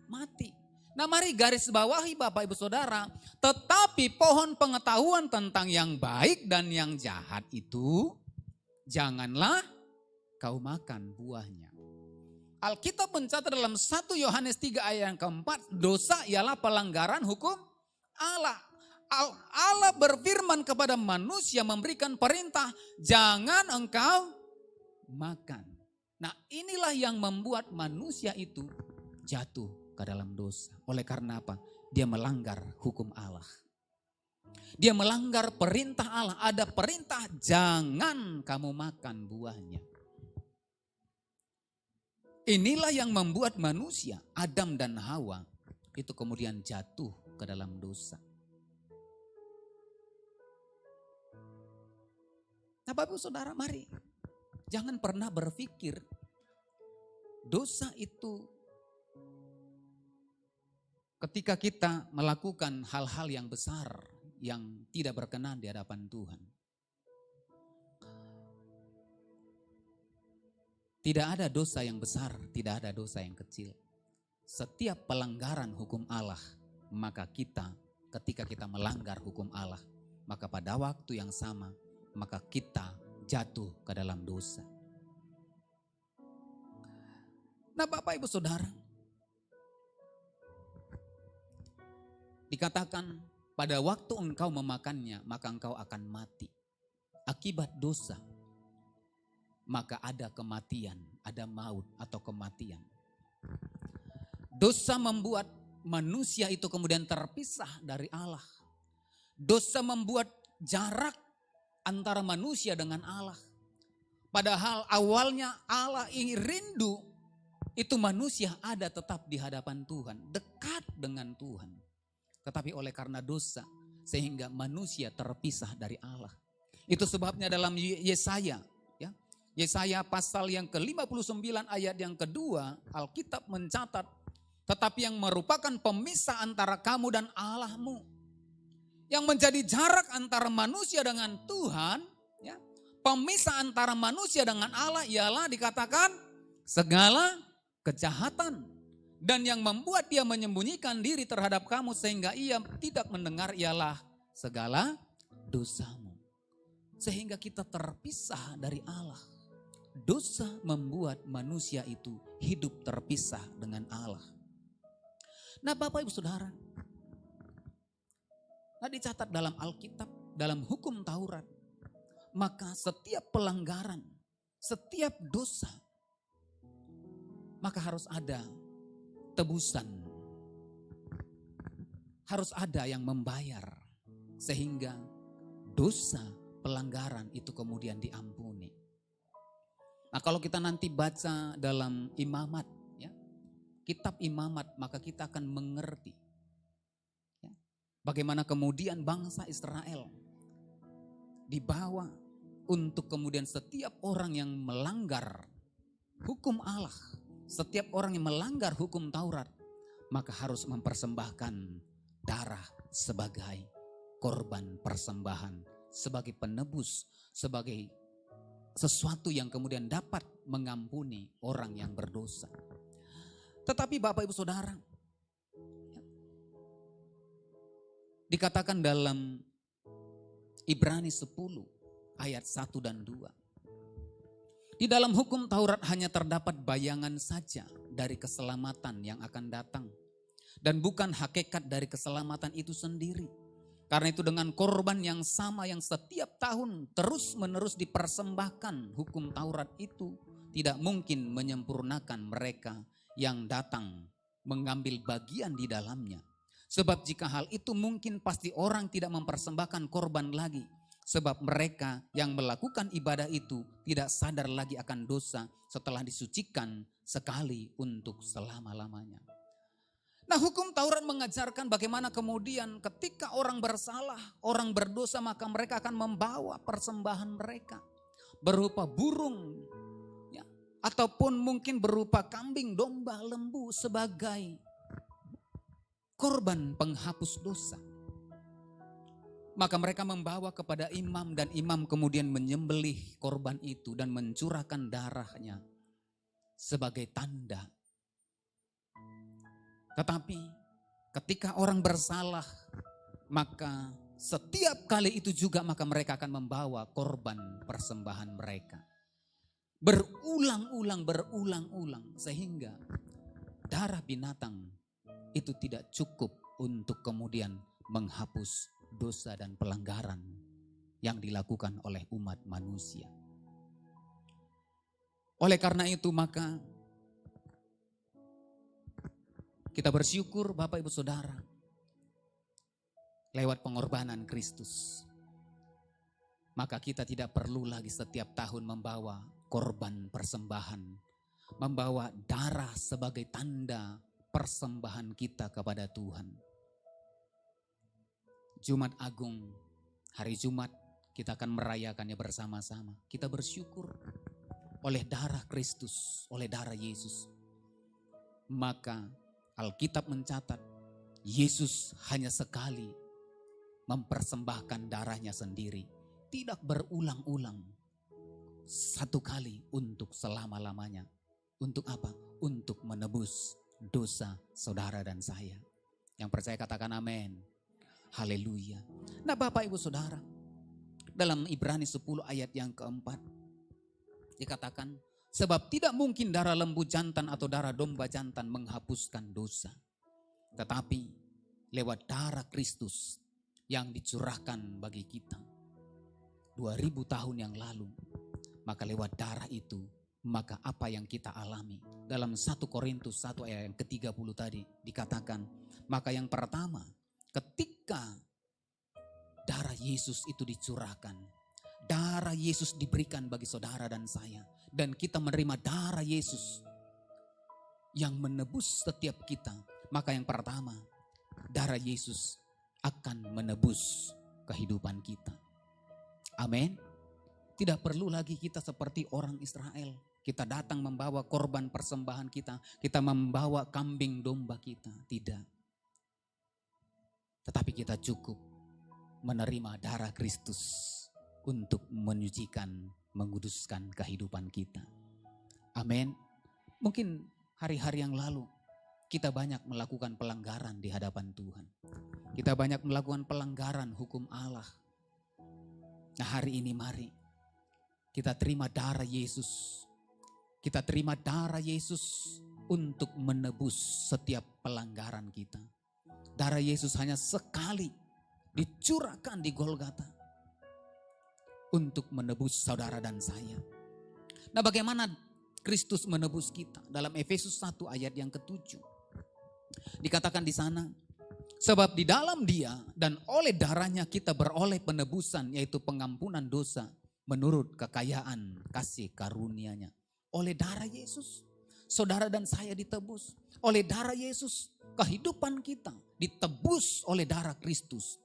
mati. Nah, mari garis bawahi Bapak Ibu Saudara. Tetapi pohon pengetahuan tentang yang baik dan yang jahat itu janganlah kau makan buahnya. Alkitab mencatat dalam 1 Yohanes 3 ayat yang keempat, dosa ialah pelanggaran hukum Allah. Allah berfirman kepada manusia, memberikan perintah, jangan engkau makan. Nah, inilah yang membuat manusia itu jatuh ke dalam dosa. Oleh karena apa? Dia melanggar hukum Allah. Dia melanggar perintah Allah. Ada perintah, jangan kamu makan buahnya. Inilah yang membuat manusia, Adam dan Hawa, itu kemudian jatuh ke dalam dosa. Nah, Bapak Saudara, mari jangan pernah berpikir dosa itu ketika kita melakukan hal-hal yang besar yang tidak berkenan di hadapan Tuhan. Tidak ada dosa yang besar, tidak ada dosa yang kecil. Setiap pelanggaran hukum Allah, maka ketika kita melanggar hukum Allah, maka pada waktu yang sama, maka kita jatuh ke dalam dosa. Nah, Bapak Ibu Saudara, dikatakan pada waktu engkau memakannya, maka engkau akan mati. Akibat dosa, maka ada kematian, ada maut atau kematian. Dosa membuat manusia itu kemudian terpisah dari Allah. Dosa membuat jarak antara manusia dengan Allah. Padahal awalnya Allah ingin rindu, itu manusia ada tetap di hadapan Tuhan, dekat dengan Tuhan. Tetapi oleh karena dosa, sehingga manusia terpisah dari Allah. Itu sebabnya dalam Yesaya, Yesaya pasal yang ke-59 ayat yang kedua, Alkitab mencatat, tetapi yang merupakan pemisah antara kamu dan Allahmu, yang menjadi jarak antara manusia dengan Tuhan, ya, pemisah antara manusia dengan Allah ialah dikatakan segala kejahatan, dan yang membuat dia menyembunyikan diri terhadap kamu sehingga ia tidak mendengar ialah segala dosamu, sehingga kita terpisah dari Allah. Dosa membuat manusia itu hidup terpisah dengan Allah. Nah, Bapak Ibu Saudara, nah dicatat dalam Alkitab, dalam hukum Taurat, maka setiap pelanggaran, setiap dosa, maka harus ada tebusan. Harus ada yang membayar, sehingga dosa pelanggaran itu kemudian diampuni. Nah, kalau kita nanti baca dalam Imamat, ya, kitab Imamat, maka kita akan mengerti, ya, bagaimana kemudian bangsa Israel dibawa untuk kemudian setiap orang yang melanggar hukum Allah, setiap orang yang melanggar hukum Taurat, maka harus mempersembahkan darah sebagai korban persembahan, sebagai penebus, sebagai sesuatu yang kemudian dapat mengampuni orang yang berdosa. Tetapi Bapak Ibu Saudara, dikatakan dalam Ibrani 10 ayat 1 dan 2. Di dalam hukum Taurat hanya terdapat bayangan saja dari keselamatan yang akan datang. Dan bukan hakikat dari keselamatan itu sendiri. Karena itu dengan korban yang sama yang setiap tahun terus menerus dipersembahkan, hukum Taurat itu tidak mungkin menyempurnakan mereka yang datang mengambil bagian di dalamnya. Sebab jika hal itu mungkin pasti orang tidak mempersembahkan korban lagi. Sebab mereka yang melakukan ibadah itu tidak sadar lagi akan dosa setelah disucikan sekali untuk selama-lamanya. Nah, hukum Taurat mengajarkan bagaimana kemudian ketika orang bersalah, orang berdosa, maka mereka akan membawa persembahan mereka berupa burung, ya, ataupun mungkin berupa kambing, domba, lembu sebagai korban penghapus dosa. Maka mereka membawa kepada imam dan imam kemudian menyembelih korban itu dan mencurahkan darahnya sebagai tanda. Tetapi ketika orang bersalah, maka setiap kali itu juga maka mereka akan membawa korban persembahan mereka. berulang-ulang sehingga darah binatang itu tidak cukup untuk kemudian menghapus dosa dan pelanggaran yang dilakukan oleh umat manusia. Oleh karena itu maka kita bersyukur Bapak Ibu Saudara lewat pengorbanan Kristus. Maka kita tidak perlu lagi setiap tahun membawa korban persembahan, membawa darah sebagai tanda persembahan kita kepada Tuhan. Jumat Agung, hari Jumat kita akan merayakannya bersama-sama. Kita bersyukur oleh darah Kristus, oleh darah Yesus. Maka Alkitab mencatat Yesus hanya sekali mempersembahkan darahnya sendiri. Tidak berulang-ulang. Satu kali untuk selama-lamanya. Untuk apa? Untuk menebus dosa saudara dan saya. Yang percaya katakan amin. Haleluya. Nah Bapak Ibu Saudara, dalam Ibrani 10 ayat yang keempat dikatakan, sebab tidak mungkin darah lembu jantan atau darah domba jantan menghapuskan dosa. Tetapi lewat darah Kristus yang dicurahkan bagi kita 2000 tahun yang lalu, maka lewat darah itu, maka apa yang kita alami. Dalam 1 Korintus 1 ayat yang ke-30 tadi dikatakan, maka yang pertama, ketika darah Yesus itu dicurahkan, darah Yesus diberikan bagi saudara dan saya, dan kita menerima darah Yesus yang menebus setiap kita, maka yang pertama, darah Yesus akan menebus kehidupan kita. Amin. Tidak perlu lagi kita seperti orang Israel. Kita datang membawa korban persembahan kita. Kita membawa kambing domba kita. Tidak. Tetapi kita cukup menerima darah Kristus untuk menyucikan, menguduskan kehidupan kita. Amin. Mungkin hari-hari yang lalu kita banyak melakukan pelanggaran di hadapan Tuhan. Kita banyak melakukan pelanggaran hukum Allah. Nah hari ini mari kita terima darah Yesus. Kita terima darah Yesus untuk menebus setiap pelanggaran kita. Darah Yesus hanya sekali dicurahkan di Golgota untuk menebus saudara dan saya. Nah bagaimana Kristus menebus kita? Dalam Efesus 1 ayat yang ke-7 dikatakan di sana, sebab di dalam Dia dan oleh darahnya kita beroleh penebusan, yaitu pengampunan dosa menurut kekayaan kasih karunia-Nya. Oleh darah Yesus, saudara dan saya ditebus. Oleh darah Yesus, kehidupan kita ditebus oleh darah Kristus.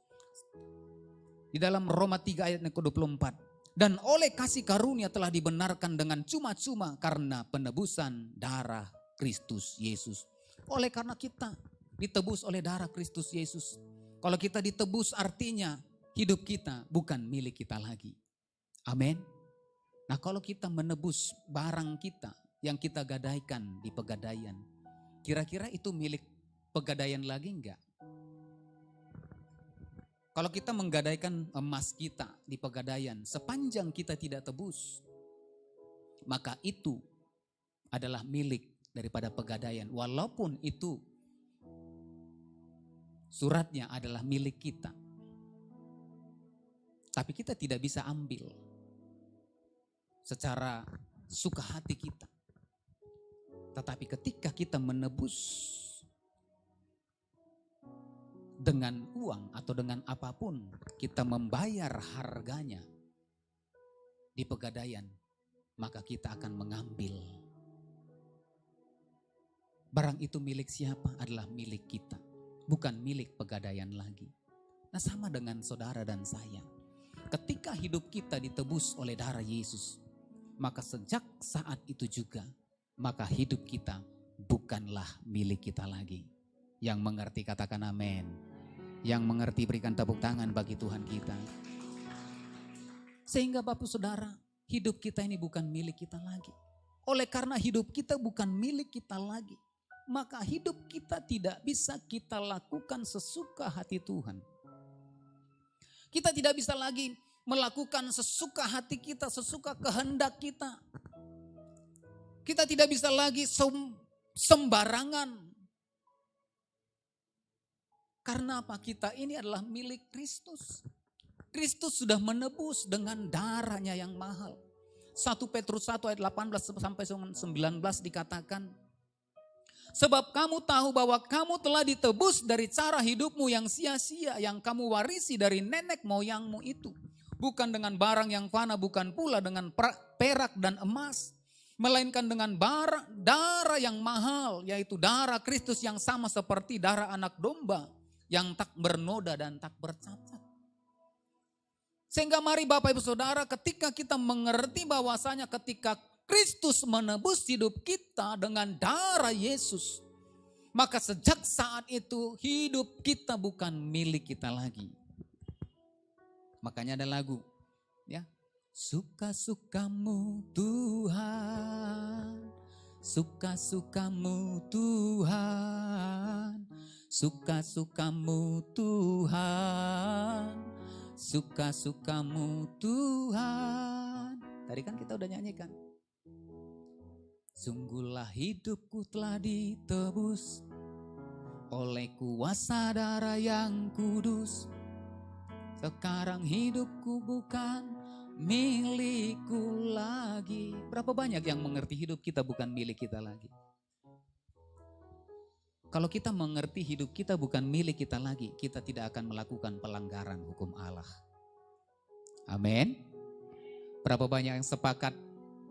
Di dalam Roma 3 ayat yang ke-24. Dan oleh kasih karunia telah dibenarkan dengan cuma-cuma karena penebusan darah Kristus Yesus. Oleh karena kita ditebus oleh darah Kristus Yesus. Kalau kita ditebus artinya hidup kita bukan milik kita lagi. Amin. Nah kalau kita menebus barang kita yang kita gadaikan di pegadaian, kira-kira itu milik pegadaian lagi enggak? Kalau kita menggadaikan emas kita di pegadaian, sepanjang kita tidak tebus, maka itu adalah milik daripada pegadaian. Walaupun itu suratnya adalah milik kita. Tapi kita tidak bisa ambil secara suka hati kita. Tetapi ketika kita menebus dengan uang atau dengan apapun, kita membayar harganya di pegadaian, maka kita akan mengambil. Barang itu milik siapa? Adalah milik kita. Bukan milik pegadaian lagi. Nah sama dengan saudara dan saya. Ketika hidup kita ditebus oleh darah Yesus, maka sejak saat itu juga, maka hidup kita bukanlah milik kita lagi. Yang mengerti katakan amin. Yang mengerti berikan tepuk tangan bagi Tuhan kita. Sehingga Bapak Saudara, hidup kita ini bukan milik kita lagi. Oleh karena hidup kita bukan milik kita lagi, maka hidup kita tidak bisa kita lakukan sesuka hati Tuhan. Kita tidak bisa lagi melakukan sesuka hati kita, sesuka kehendak kita. Kita tidak bisa lagi sembarangan. Karena apa? Kita ini adalah milik Kristus. Kristus sudah menebus dengan darahnya yang mahal. 1 Petrus 1 ayat 18 sampai 19 dikatakan, sebab kamu tahu bahwa kamu telah ditebus dari cara hidupmu yang sia-sia yang kamu warisi dari nenek moyangmu itu. Bukan dengan barang yang fana, bukan pula dengan perak dan emas, melainkan dengan darah yang mahal, yaitu darah Kristus yang sama seperti darah anak domba yang tak bernoda dan tak bercacat. Sehingga mari Bapak Ibu Saudara, ketika kita mengerti bahwasanya ketika Kristus menebus hidup kita dengan darah Yesus, maka sejak saat itu hidup kita bukan milik kita lagi. Makanya ada lagu, ya, suka-sukamu Tuhan, suka-sukamu Tuhan, suka-sukamu Tuhan, suka-sukamu Tuhan. Tadi kan kita udah nyanyikan. Sungguhlah hidupku telah ditebus oleh kuasa darah yang kudus. Sekarang hidupku bukan milikku lagi. Berapa banyak yang mengerti hidup kita bukan milik kita lagi? Kalau kita mengerti hidup kita bukan milik kita lagi, kita tidak akan melakukan pelanggaran hukum Allah. Amin. Berapa banyak yang sepakat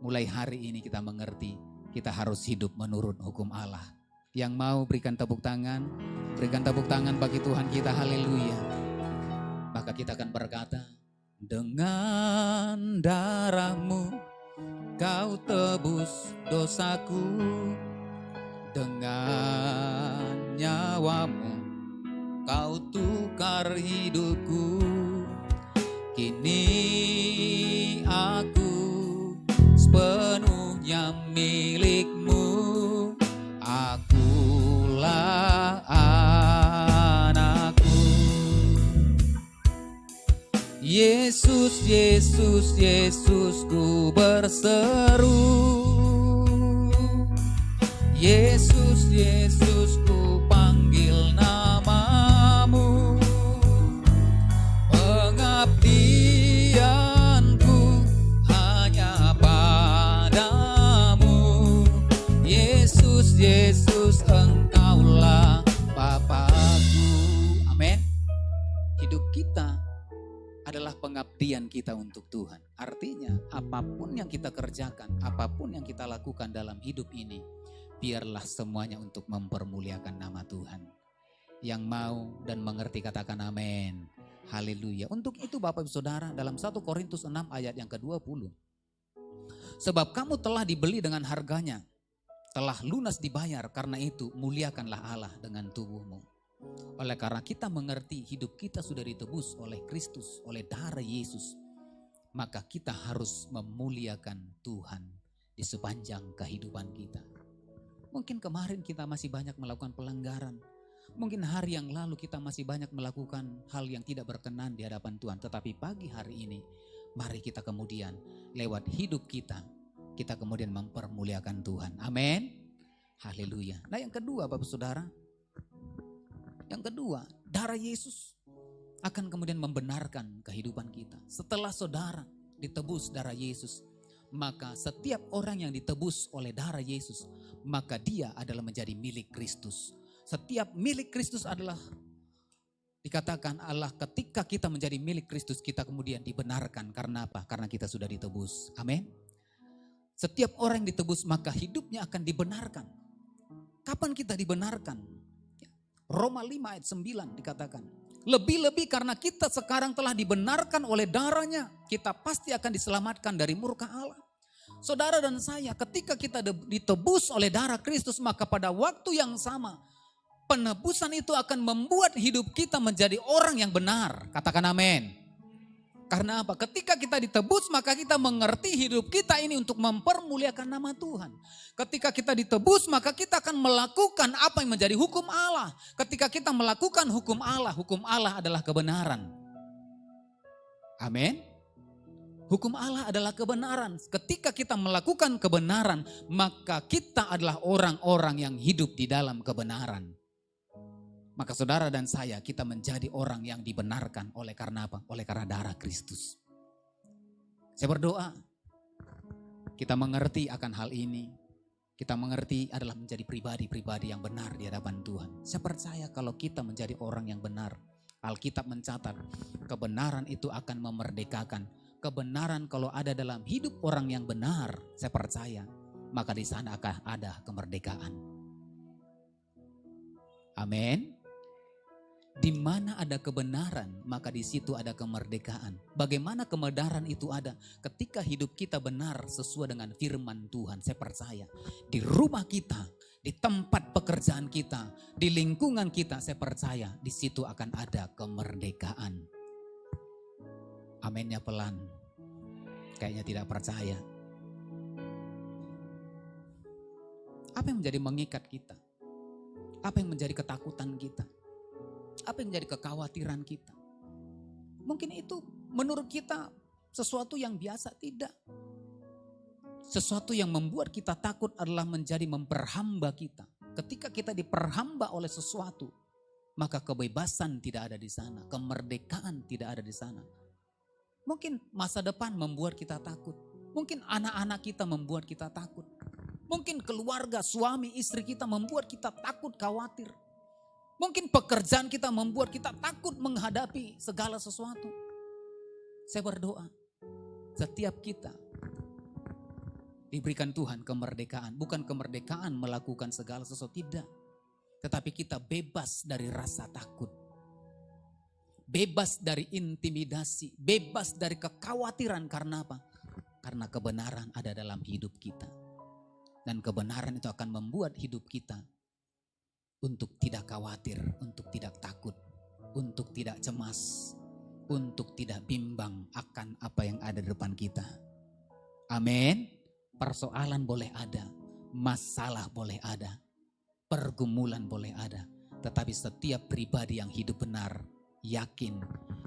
mulai hari ini kita mengerti kita harus hidup menurut hukum Allah. Yang mau berikan tepuk tangan bagi Tuhan kita, haleluya. Maka kita akan berkata, dengan darahmu kau tebus dosaku, dengan nyawamu kau tukar hidupku. Kini aku sepenuhnya milikmu, akulah anakku. Yesus, Yesus, Yesus, ku berseru. Yesus, Yesus, ku panggil namamu. Pengabdianku hanya padamu. Yesus, Yesus, engkaulah Bapakku. Amin. Hidup kita adalah pengabdian kita untuk Tuhan. Artinya apapun yang kita kerjakan, apapun yang kita lakukan dalam hidup ini, biarlah semuanya untuk mempermuliakan nama Tuhan. Yang mau dan mengerti katakan amin. Haleluya. Untuk itu Bapak Ibu Saudara, dalam 1 Korintus 6 ayat yang ke-20. Sebab kamu telah dibeli dengan harganya, telah lunas dibayar, karena itu muliakanlah Allah dengan tubuhmu. Oleh karena kita mengerti hidup kita sudah ditebus oleh Kristus, oleh darah Yesus, maka kita harus memuliakan Tuhan di sepanjang kehidupan kita. Mungkin kemarin kita masih banyak melakukan pelanggaran. Mungkin hari yang lalu kita masih banyak melakukan hal yang tidak berkenan di hadapan Tuhan. Tetapi pagi hari ini, mari kita kemudian lewat hidup kita kemudian mempermuliakan Tuhan. Amin. Haleluya. Nah yang kedua Bapak Saudara, yang kedua, darah Yesus akan kemudian membenarkan kehidupan kita. Setelah saudara ditebus darah Yesus, maka setiap orang yang ditebus oleh darah Yesus, maka dia adalah menjadi milik Kristus. Setiap milik Kristus adalah dikatakan Allah, ketika kita menjadi milik Kristus, kita kemudian dibenarkan. Karena apa? Karena kita sudah ditebus. Amin. Setiap orang yang ditebus maka hidupnya akan dibenarkan. Kapan kita dibenarkan? Roma 5 ayat 9 dikatakan, lebih-lebih karena kita sekarang telah dibenarkan oleh darahnya, kita pasti akan diselamatkan dari murka Allah. Saudara dan saya, ketika kita ditebus oleh darah Kristus, maka pada waktu yang sama, penebusan itu akan membuat hidup kita menjadi orang yang benar. Katakan amin. Karena apa? Ketika kita ditebus, maka kita mengerti hidup kita ini untuk mempermuliakan nama Tuhan. Ketika kita ditebus, maka kita akan melakukan apa yang menjadi hukum Allah. Ketika kita melakukan hukum Allah adalah kebenaran. Amin. Hukum Allah adalah kebenaran. Ketika kita melakukan kebenaran, maka kita adalah orang-orang yang hidup di dalam kebenaran. Maka saudara dan saya, kita menjadi orang yang dibenarkan oleh karena apa? Oleh karena darah Kristus. Saya berdoa, kita mengerti akan hal ini. Kita mengerti adalah menjadi pribadi-pribadi yang benar di hadapan Tuhan. Saya percaya kalau kita menjadi orang yang benar, Alkitab mencatat, kebenaran itu akan memerdekakan. Kebenaran kalau ada dalam hidup orang yang benar, saya percaya, maka di sana akan ada kemerdekaan. Amin. Di mana ada kebenaran, maka di situ ada kemerdekaan. Bagaimana kebenaran itu ada? Ketika hidup kita benar sesuai dengan firman Tuhan, saya percaya. Di rumah kita, di tempat pekerjaan kita, di lingkungan kita, saya percaya di situ akan ada kemerdekaan. Aminnya pelan. Kayaknya tidak percaya. Apa yang menjadi mengikat kita? Apa yang menjadi ketakutan kita? Apa yang menjadi kekhawatiran kita? Mungkin itu menurut kita sesuatu yang biasa, tidak. Sesuatu yang membuat kita takut adalah menjadi memperhamba kita. Ketika kita diperhamba oleh sesuatu, maka kebebasan tidak ada di sana, kemerdekaan tidak ada di sana. Mungkin masa depan membuat kita takut. Mungkin anak-anak kita membuat kita takut. Mungkin keluarga, suami, istri kita membuat kita takut, khawatir. Mungkin pekerjaan kita membuat kita takut menghadapi segala sesuatu. Saya berdoa, setiap kita diberikan Tuhan kemerdekaan. Bukan kemerdekaan melakukan segala sesuatu, tidak. Tetapi kita bebas dari rasa takut. Bebas dari intimidasi. Bebas dari kekhawatiran. Karena apa? Karena kebenaran ada dalam hidup kita. Dan kebenaran itu akan membuat hidup kita untuk tidak khawatir, untuk tidak takut, untuk tidak cemas, untuk tidak bimbang akan apa yang ada di depan kita. Amin. Persoalan boleh ada, masalah boleh ada, pergumulan boleh ada. Tetapi setiap pribadi yang hidup benar, yakin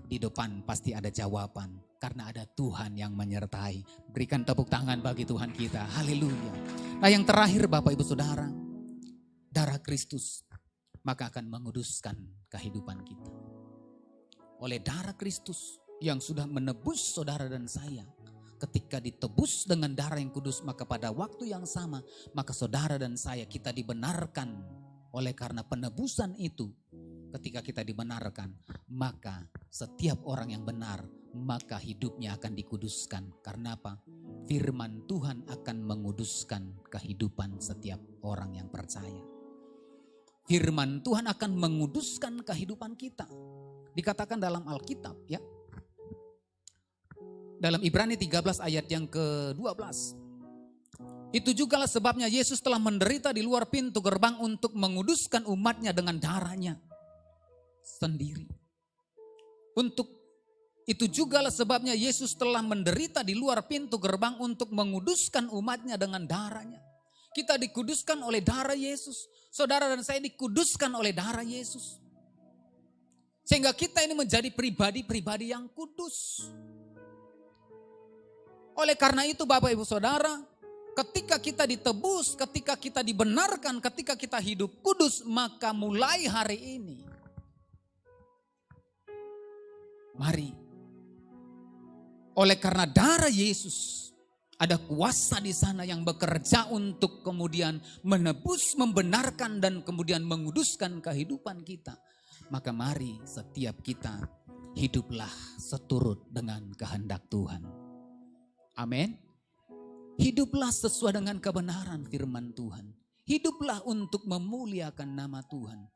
di depan pasti ada jawaban. Karena ada Tuhan yang menyertai. Berikan tepuk tangan bagi Tuhan kita. Haleluya. Nah yang terakhir Bapak Ibu Saudara, darah Kristus maka akan menguduskan kehidupan kita. Oleh darah Kristus yang sudah menebus saudara dan saya. Ketika ditebus dengan darah yang kudus, maka pada waktu yang sama, maka saudara dan saya kita dibenarkan. Oleh karena penebusan itu, ketika kita dibenarkan, maka setiap orang yang benar, maka hidupnya akan dikuduskan. Karena apa? Firman Tuhan akan menguduskan kehidupan setiap orang yang percaya. Firman Tuhan akan menguduskan kehidupan kita. Dikatakan dalam Alkitab ya. Dalam Ibrani 13 ayat yang ke-12. Itu jugalah sebabnya Yesus telah menderita di luar pintu gerbang untuk menguduskan umatnya dengan darahnya sendiri. Itu jugalah sebabnya Yesus telah menderita di luar pintu gerbang untuk menguduskan umatnya dengan darahnya. Kita dikuduskan oleh darah Yesus. Saudara dan saya dikuduskan oleh darah Yesus. Sehingga kita ini menjadi pribadi-pribadi yang kudus. Oleh karena itu Bapak Ibu Saudara, ketika kita ditebus, ketika kita dibenarkan, ketika kita hidup kudus, maka mulai hari ini, mari, oleh karena darah Yesus, ada kuasa di sana yang bekerja untuk kemudian menebus, membenarkan, dan kemudian menguduskan kehidupan kita. Maka mari setiap kita hiduplah seturut dengan kehendak Tuhan. Amin. Hiduplah sesuai dengan kebenaran firman Tuhan. Hiduplah untuk memuliakan nama Tuhan.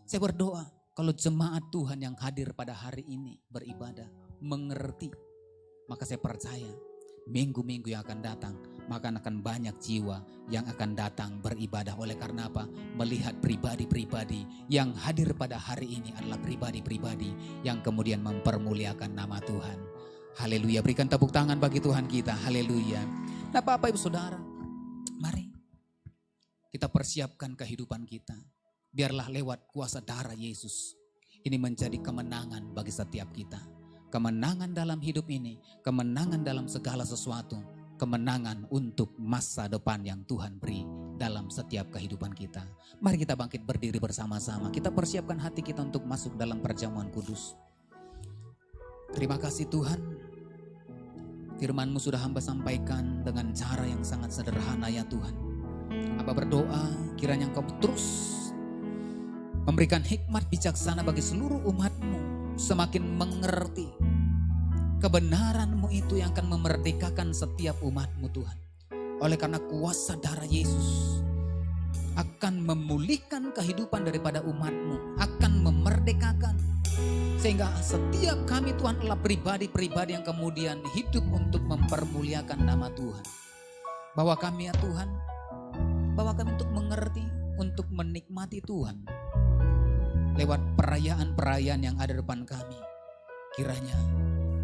Saya berdoa kalau jemaat Tuhan yang hadir pada hari ini beribadah, mengerti. Maka saya percaya minggu-minggu yang akan datang, maka akan banyak jiwa yang akan datang beribadah. Oleh karena apa? Melihat pribadi-pribadi yang hadir pada hari ini adalah pribadi-pribadi yang kemudian mempermuliakan nama Tuhan. Haleluya, berikan tepuk tangan bagi Tuhan kita. Haleluya. Nah Bapak Ibu Saudara, mari kita persiapkan kehidupan kita. Biarlah lewat kuasa darah Yesus ini menjadi kemenangan bagi setiap kita. kemenangan dalam hidup ini, kemenangan dalam segala sesuatu, kemenangan untuk masa depan yang Tuhan beri dalam setiap kehidupan kita. Mari kita bangkit berdiri bersama-sama. Kita persiapkan hati kita untuk masuk dalam perjamuan kudus. Terima kasih Tuhan. Firman-Mu sudah hamba sampaikan dengan cara yang sangat sederhana ya Tuhan. Hamba berdoa kiranya Engkau terus memberikan hikmat bijaksana bagi seluruh umat-Mu. Semakin mengerti kebenaran-Mu itu yang akan memerdekakan setiap umat-Mu Tuhan. Oleh karena kuasa darah Yesus akan memulihkan kehidupan daripada umat-Mu, akan memerdekakan. Sehingga setiap kami Tuhan adalah pribadi-pribadi yang kemudian hidup untuk mempermuliakan nama Tuhan. Bawa kami ya Tuhan, bawa kami untuk mengerti, untuk menikmati Tuhan. Lewat perayaan-perayaan yang ada depan kami. Kiranya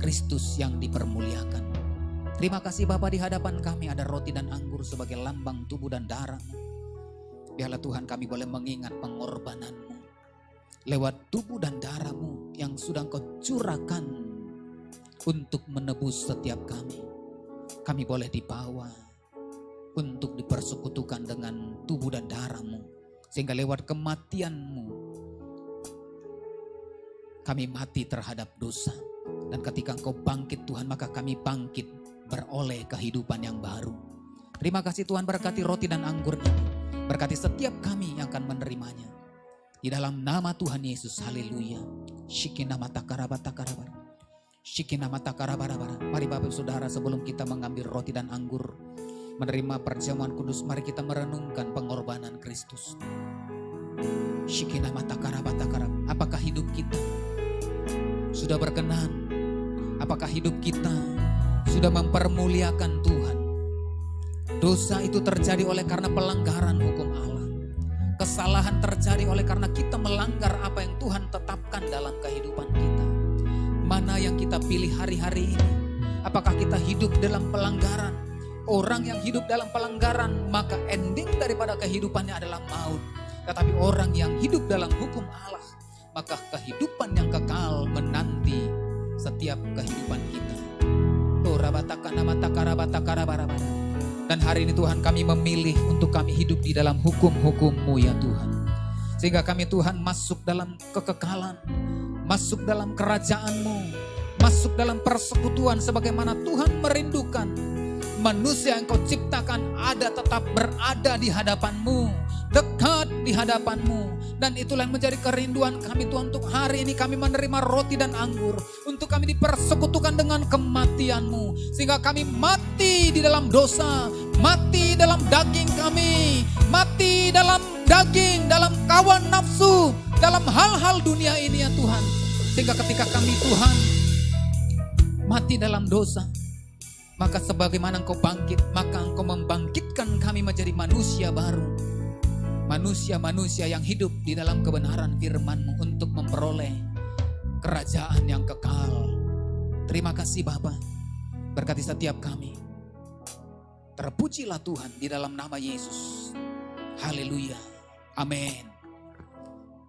Kristus yang dipermuliakan. Terima kasih Bapa, di hadapan kami ada roti dan anggur sebagai lambang tubuh dan darah-Mu. Biarlah Tuhan kami boleh mengingat pengorbanan-Mu. Lewat tubuh dan darah-Mu yang sudah Engkau curahkan untuk menebus setiap kami. Kami boleh dibawa untuk dipersekutukan dengan tubuh dan darah-Mu. Sehingga lewat kematian-Mu kami mati terhadap dosa. Dan ketika Engkau bangkit Tuhan, maka kami bangkit beroleh kehidupan yang baru. Terima kasih Tuhan, berkati roti dan anggur ini. Berkati setiap kami yang akan menerimanya. Di dalam nama Tuhan Yesus, haleluya. Shikina mata karabata karabar. Shikina mata karabara. Mari Bapak Saudara, sebelum kita mengambil roti dan anggur, menerima perjamuan kudus, mari kita merenungkan pengorbanan Kristus. Shikina mata karabata karab. Apakah hidup kita sudah berkenan? Apakah hidup kita sudah mempermuliakan Tuhan? Dosa itu terjadi oleh karena pelanggaran hukum Allah. Kesalahan terjadi oleh karena kita melanggar apa yang Tuhan tetapkan dalam kehidupan kita. Mana yang kita pilih hari-hari ini? Apakah kita hidup dalam pelanggaran? Orang yang hidup dalam pelanggaran, maka ending daripada kehidupannya adalah maut. Tetapi orang yang hidup dalam hukum Allah, maka kehidupan yang kekal menanti setiap kehidupan kita. Dan hari ini Tuhan, kami memilih untuk kami hidup di dalam hukum-hukum-Mu ya Tuhan. Sehingga kami Tuhan masuk dalam kekekalan, masuk dalam kerajaan-Mu, masuk dalam persekutuan sebagaimana Tuhan merindukan manusia yang Kau ciptakan ada tetap berada di hadapan-Mu, dekat di hadapan-Mu. Dan itulah yang menjadi kerinduan kami Tuhan, untuk hari ini kami menerima roti dan anggur, untuk kami dipersekutukan dengan kematian-Mu, sehingga kami mati di dalam dosa, mati dalam daging kami, mati dalam daging, dalam kawan nafsu, dalam hal-hal dunia ini ya Tuhan. Sehingga ketika kami Tuhan mati dalam dosa, maka sebagaimana Engkau bangkit, maka Engkau membangkitkan kami menjadi manusia baru. Manusia-manusia yang hidup di dalam kebenaran firman-Mu untuk memperoleh kerajaan yang kekal. Terima kasih Bapa, berkati setiap kami. Terpujilah Tuhan di dalam nama Yesus. Haleluya. Amin.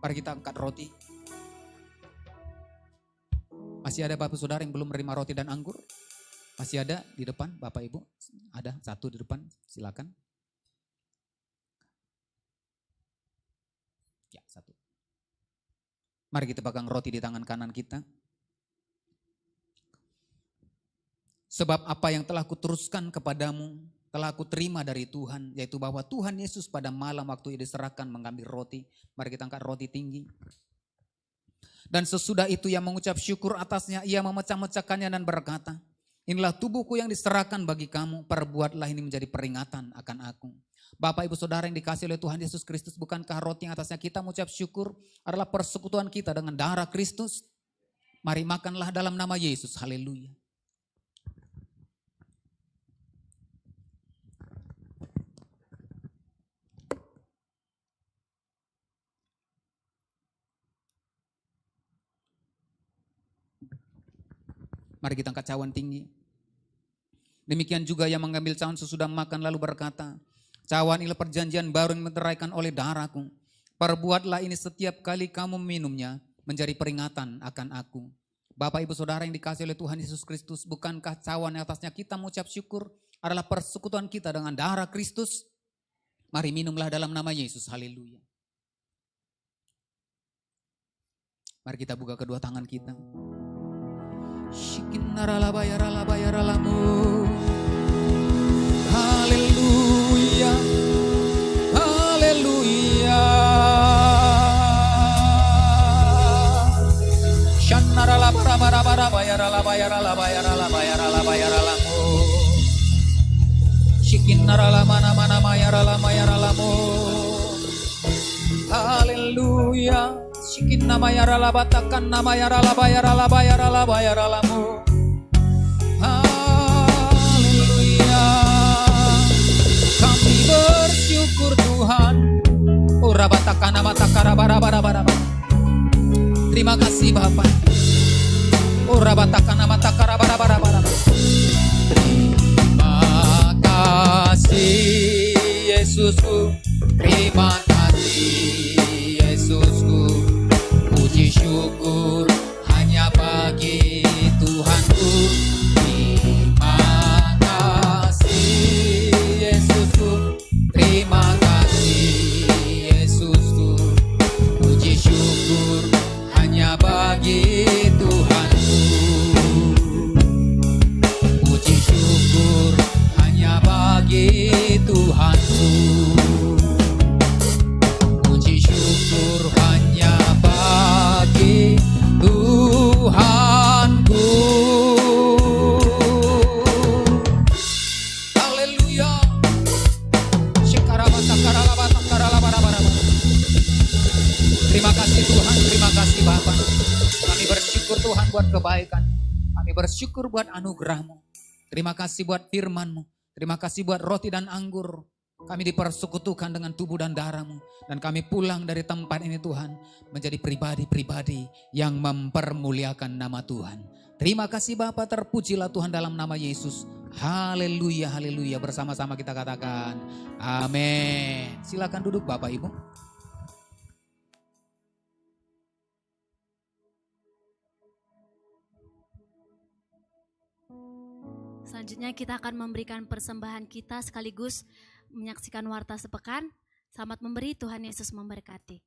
Mari kita angkat roti. Masih ada Bapak Saudara yang belum menerima roti dan anggur? Masih ada di depan Bapak Ibu? Ada satu di depan, silakan. Ya, satu. Mari kita pegang roti di tangan kanan kita. Sebab apa yang telah kuteruskan kepadamu, telah aku terima dari Tuhan, yaitu bahwa Tuhan Yesus pada malam waktu ia diserahkan mengambil roti. Mari kita angkat roti tinggi. Dan sesudah itu ia mengucap syukur atasnya, ia memecah-mecahkannya dan berkata, inilah tubuhku yang diserahkan bagi kamu, perbuatlah ini menjadi peringatan akan aku. Bapak Ibu Saudara yang dikasihi oleh Tuhan Yesus Kristus, bukankah roti yang atasnya kita mengucap syukur adalah persekutuan kita dengan darah Kristus? Mari makanlah dalam nama Yesus, haleluya. Mari kita angkat cawan tinggi. Demikian juga yang mengambil cawan sesudah makan lalu berkata, cawan inilah perjanjian baru yang meteraikan oleh darahku. Perbuatlah ini setiap kali kamu minumnya menjadi peringatan akan aku. Bapak Ibu Saudara yang dikasihi oleh Tuhan Yesus Kristus, bukankah cawan atasnya kita mengucap syukur adalah persekutuan kita dengan darah Kristus? Mari minumlah dalam nama Yesus, haleluya. Mari kita buka kedua tangan kita. Haleluya, haleluya. Shanarala bara bara bara bayarala bayarala bayarala bayarala bayarala mo. Shikinarala mana mana mayarala mayarala mo. Haleluya. Shikin nama yarala batakan nama yarala bayarala bayarala bayarala mo. Haleluya. Kami bersyukur Tuhan. Ora batakan nama takara bara bara bara. Terima kasih Bapak. Ora batakan nama takara bara bara bara. Terima kasih Yesusku. Terima kasih Yesusku. Puji syukur hanya bagi Tuhanku. Terima kasih Yesusku. Terima kasih Yesusku. Puji syukur hanya bagi Tuhanku. Puji syukur hanya bagi Tuhanku. Puji syukur hanya bagi Tuhanku. Haleluya. Terima kasih Tuhan, terima kasih Bapa. Kami bersyukur Tuhan buat kebaikan. Kami bersyukur buat anugerah-Mu. Terima kasih buat firman-Mu. Terima kasih buat roti dan anggur. Kami dipersekutukan dengan tubuh dan darah-Mu. Dan kami pulang dari tempat ini Tuhan, menjadi pribadi-pribadi yang mempermuliakan nama Tuhan. Terima kasih Bapa, terpujilah Tuhan dalam nama Yesus. Haleluya, haleluya. Bersama-sama kita katakan amin. Silakan duduk Bapak Ibu. Selanjutnya kita akan memberikan persembahan kita sekaligus menyaksikan warta sepekan. Selamat memberi, Tuhan Yesus memberkati.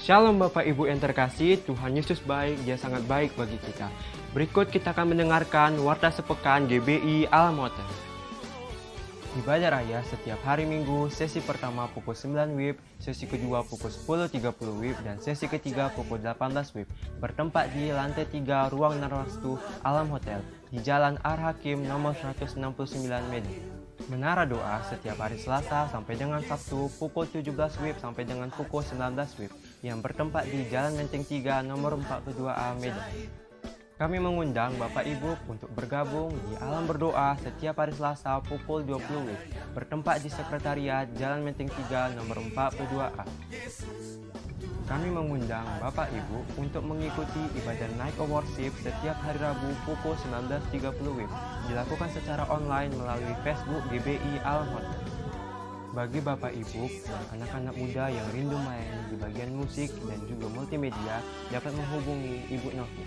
Shalom Bapak Ibu yang terkasih, Tuhan Yesus baik, Dia sangat baik bagi kita. Berikut kita akan mendengarkan warta sepekan GBI Alam Hotel. Ibadah raya setiap hari Minggu, sesi pertama pukul 9 WIB, sesi kedua pukul 10.30 WIB, dan sesi ketiga pukul 18 WIB. Bertempat di lantai 3 Ruang Narwastu Alam Hotel, di Jalan Ar-Hakim nomor 169 Medan. Menara doa setiap hari Selasa sampai dengan Sabtu pukul 17 WIB sampai dengan pukul 19 WIB, yang bertempat di Jalan Menteng 3 nomor 42A Medan. Kami mengundang Bapak Ibu untuk bergabung di Alam Berdoa setiap hari Selasa pukul 20 WIB, bertempat di Sekretariat Jalan Menteng 3 nomor 42A. Kami mengundang Bapak Ibu untuk mengikuti ibadah Night of Worship setiap hari Rabu pukul 19.30 WIB, dilakukan secara online melalui Facebook GBI Alam Hotel. Bagi Bapak Ibu dan anak-anak muda yang rindu melayani di bagian musik dan juga multimedia, dapat menghubungi Ibu Novi.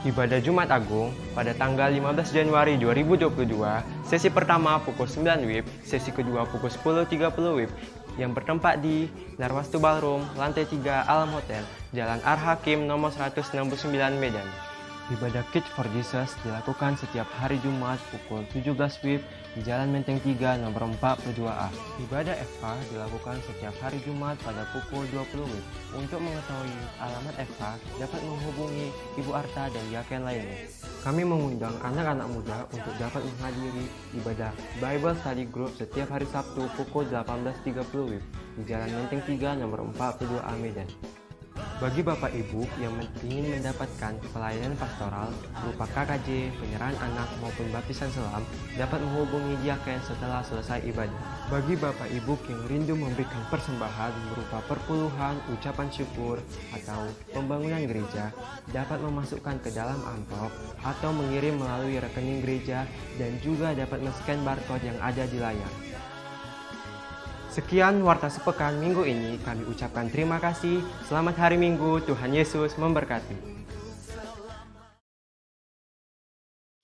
Ibadah Jumat Agung pada tanggal 15 Januari 2022, sesi pertama pukul 9 WIB, sesi kedua pukul 10.30 WIB, yang bertempat di Narwastu Ballroom, lantai 3 Alam Hotel, Jalan Ar-Hakim nomor 169 Medan. Ibadah Kids for Jesus dilakukan setiap hari Jumat pukul 17 WIB di Jalan Menteng 3 nomor 42A. Ibadah FH dilakukan setiap hari Jumat pada pukul 20 WIB. Untuk mengetahui alamat FH, dapat menghubungi Ibu Arta dan yakin lainnya. Kami mengundang anak-anak muda untuk dapat menghadiri ibadah Bible Study Group setiap hari Sabtu pukul 18.30 WIB di Jalan Menteng 3 nomor 42A Medan. Bagi Bapak Ibu yang ingin mendapatkan pelayanan pastoral berupa KKJ, penyerahan anak maupun baptisan selam, dapat menghubungi Diaken setelah selesai ibadah. Bagi Bapak Ibu yang rindu memberikan persembahan berupa perpuluhan, ucapan syukur, atau pembangunan gereja, dapat memasukkan ke dalam amplop atau mengirim melalui rekening gereja dan juga dapat men-scan barcode yang ada di layar. Sekian Warta Sepekan minggu ini, kami ucapkan terima kasih. Selamat hari Minggu, Tuhan Yesus memberkati.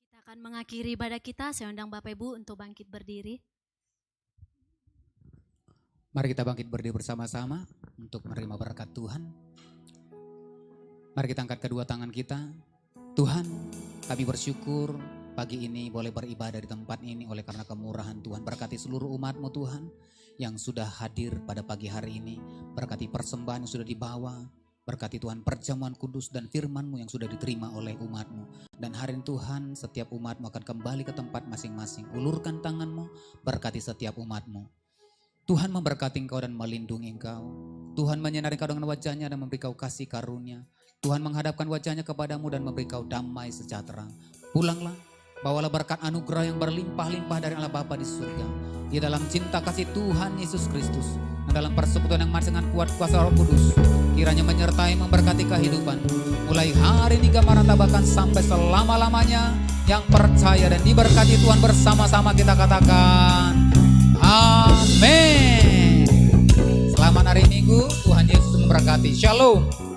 Kita akan mengakhiri ibadah kita. Saya undang Bapak Ibu untuk bangkit berdiri. Mari kita bangkit berdiri bersama-sama untuk menerima berkat Tuhan. Mari kita angkat kedua tangan kita. Tuhan, kami bersyukur pagi ini boleh beribadah di tempat ini oleh karena kemurahan Tuhan. Berkati seluruh umat-Mu Tuhan yang sudah hadir pada pagi hari ini. Berkati persembahan yang sudah dibawa. Berkati Tuhan perjamuan kudus dan firman-Mu yang sudah diterima oleh umat-Mu. Dan hari ini Tuhan, setiap umat-Mu akan kembali ke tempat masing-masing. Ulurkan tangan-Mu, berkati setiap umat-Mu. Tuhan memberkati Engkau dan melindungi Engkau. Tuhan menyinari Engkau dengan wajah-Nya dan memberi Kau kasih karunia. Tuhan menghadapkan wajah-Nya kepadamu dan memberi Kau damai sejahtera. Pulanglah, bawalah berkat anugerah yang berlimpah-limpah dari Allah Bapa di surga. Di dalam cinta kasih Tuhan Yesus Kristus, dan dalam persekutuan yang manis dengan kuat kuasa Roh Kudus, kiranya menyertai memberkati kehidupan. Mulai hari ini Gamaranta bahkan sampai selama-lamanya, yang percaya dan diberkati Tuhan bersama-sama kita katakan, amin. Selamat hari Minggu, Tuhan Yesus memberkati. Shalom.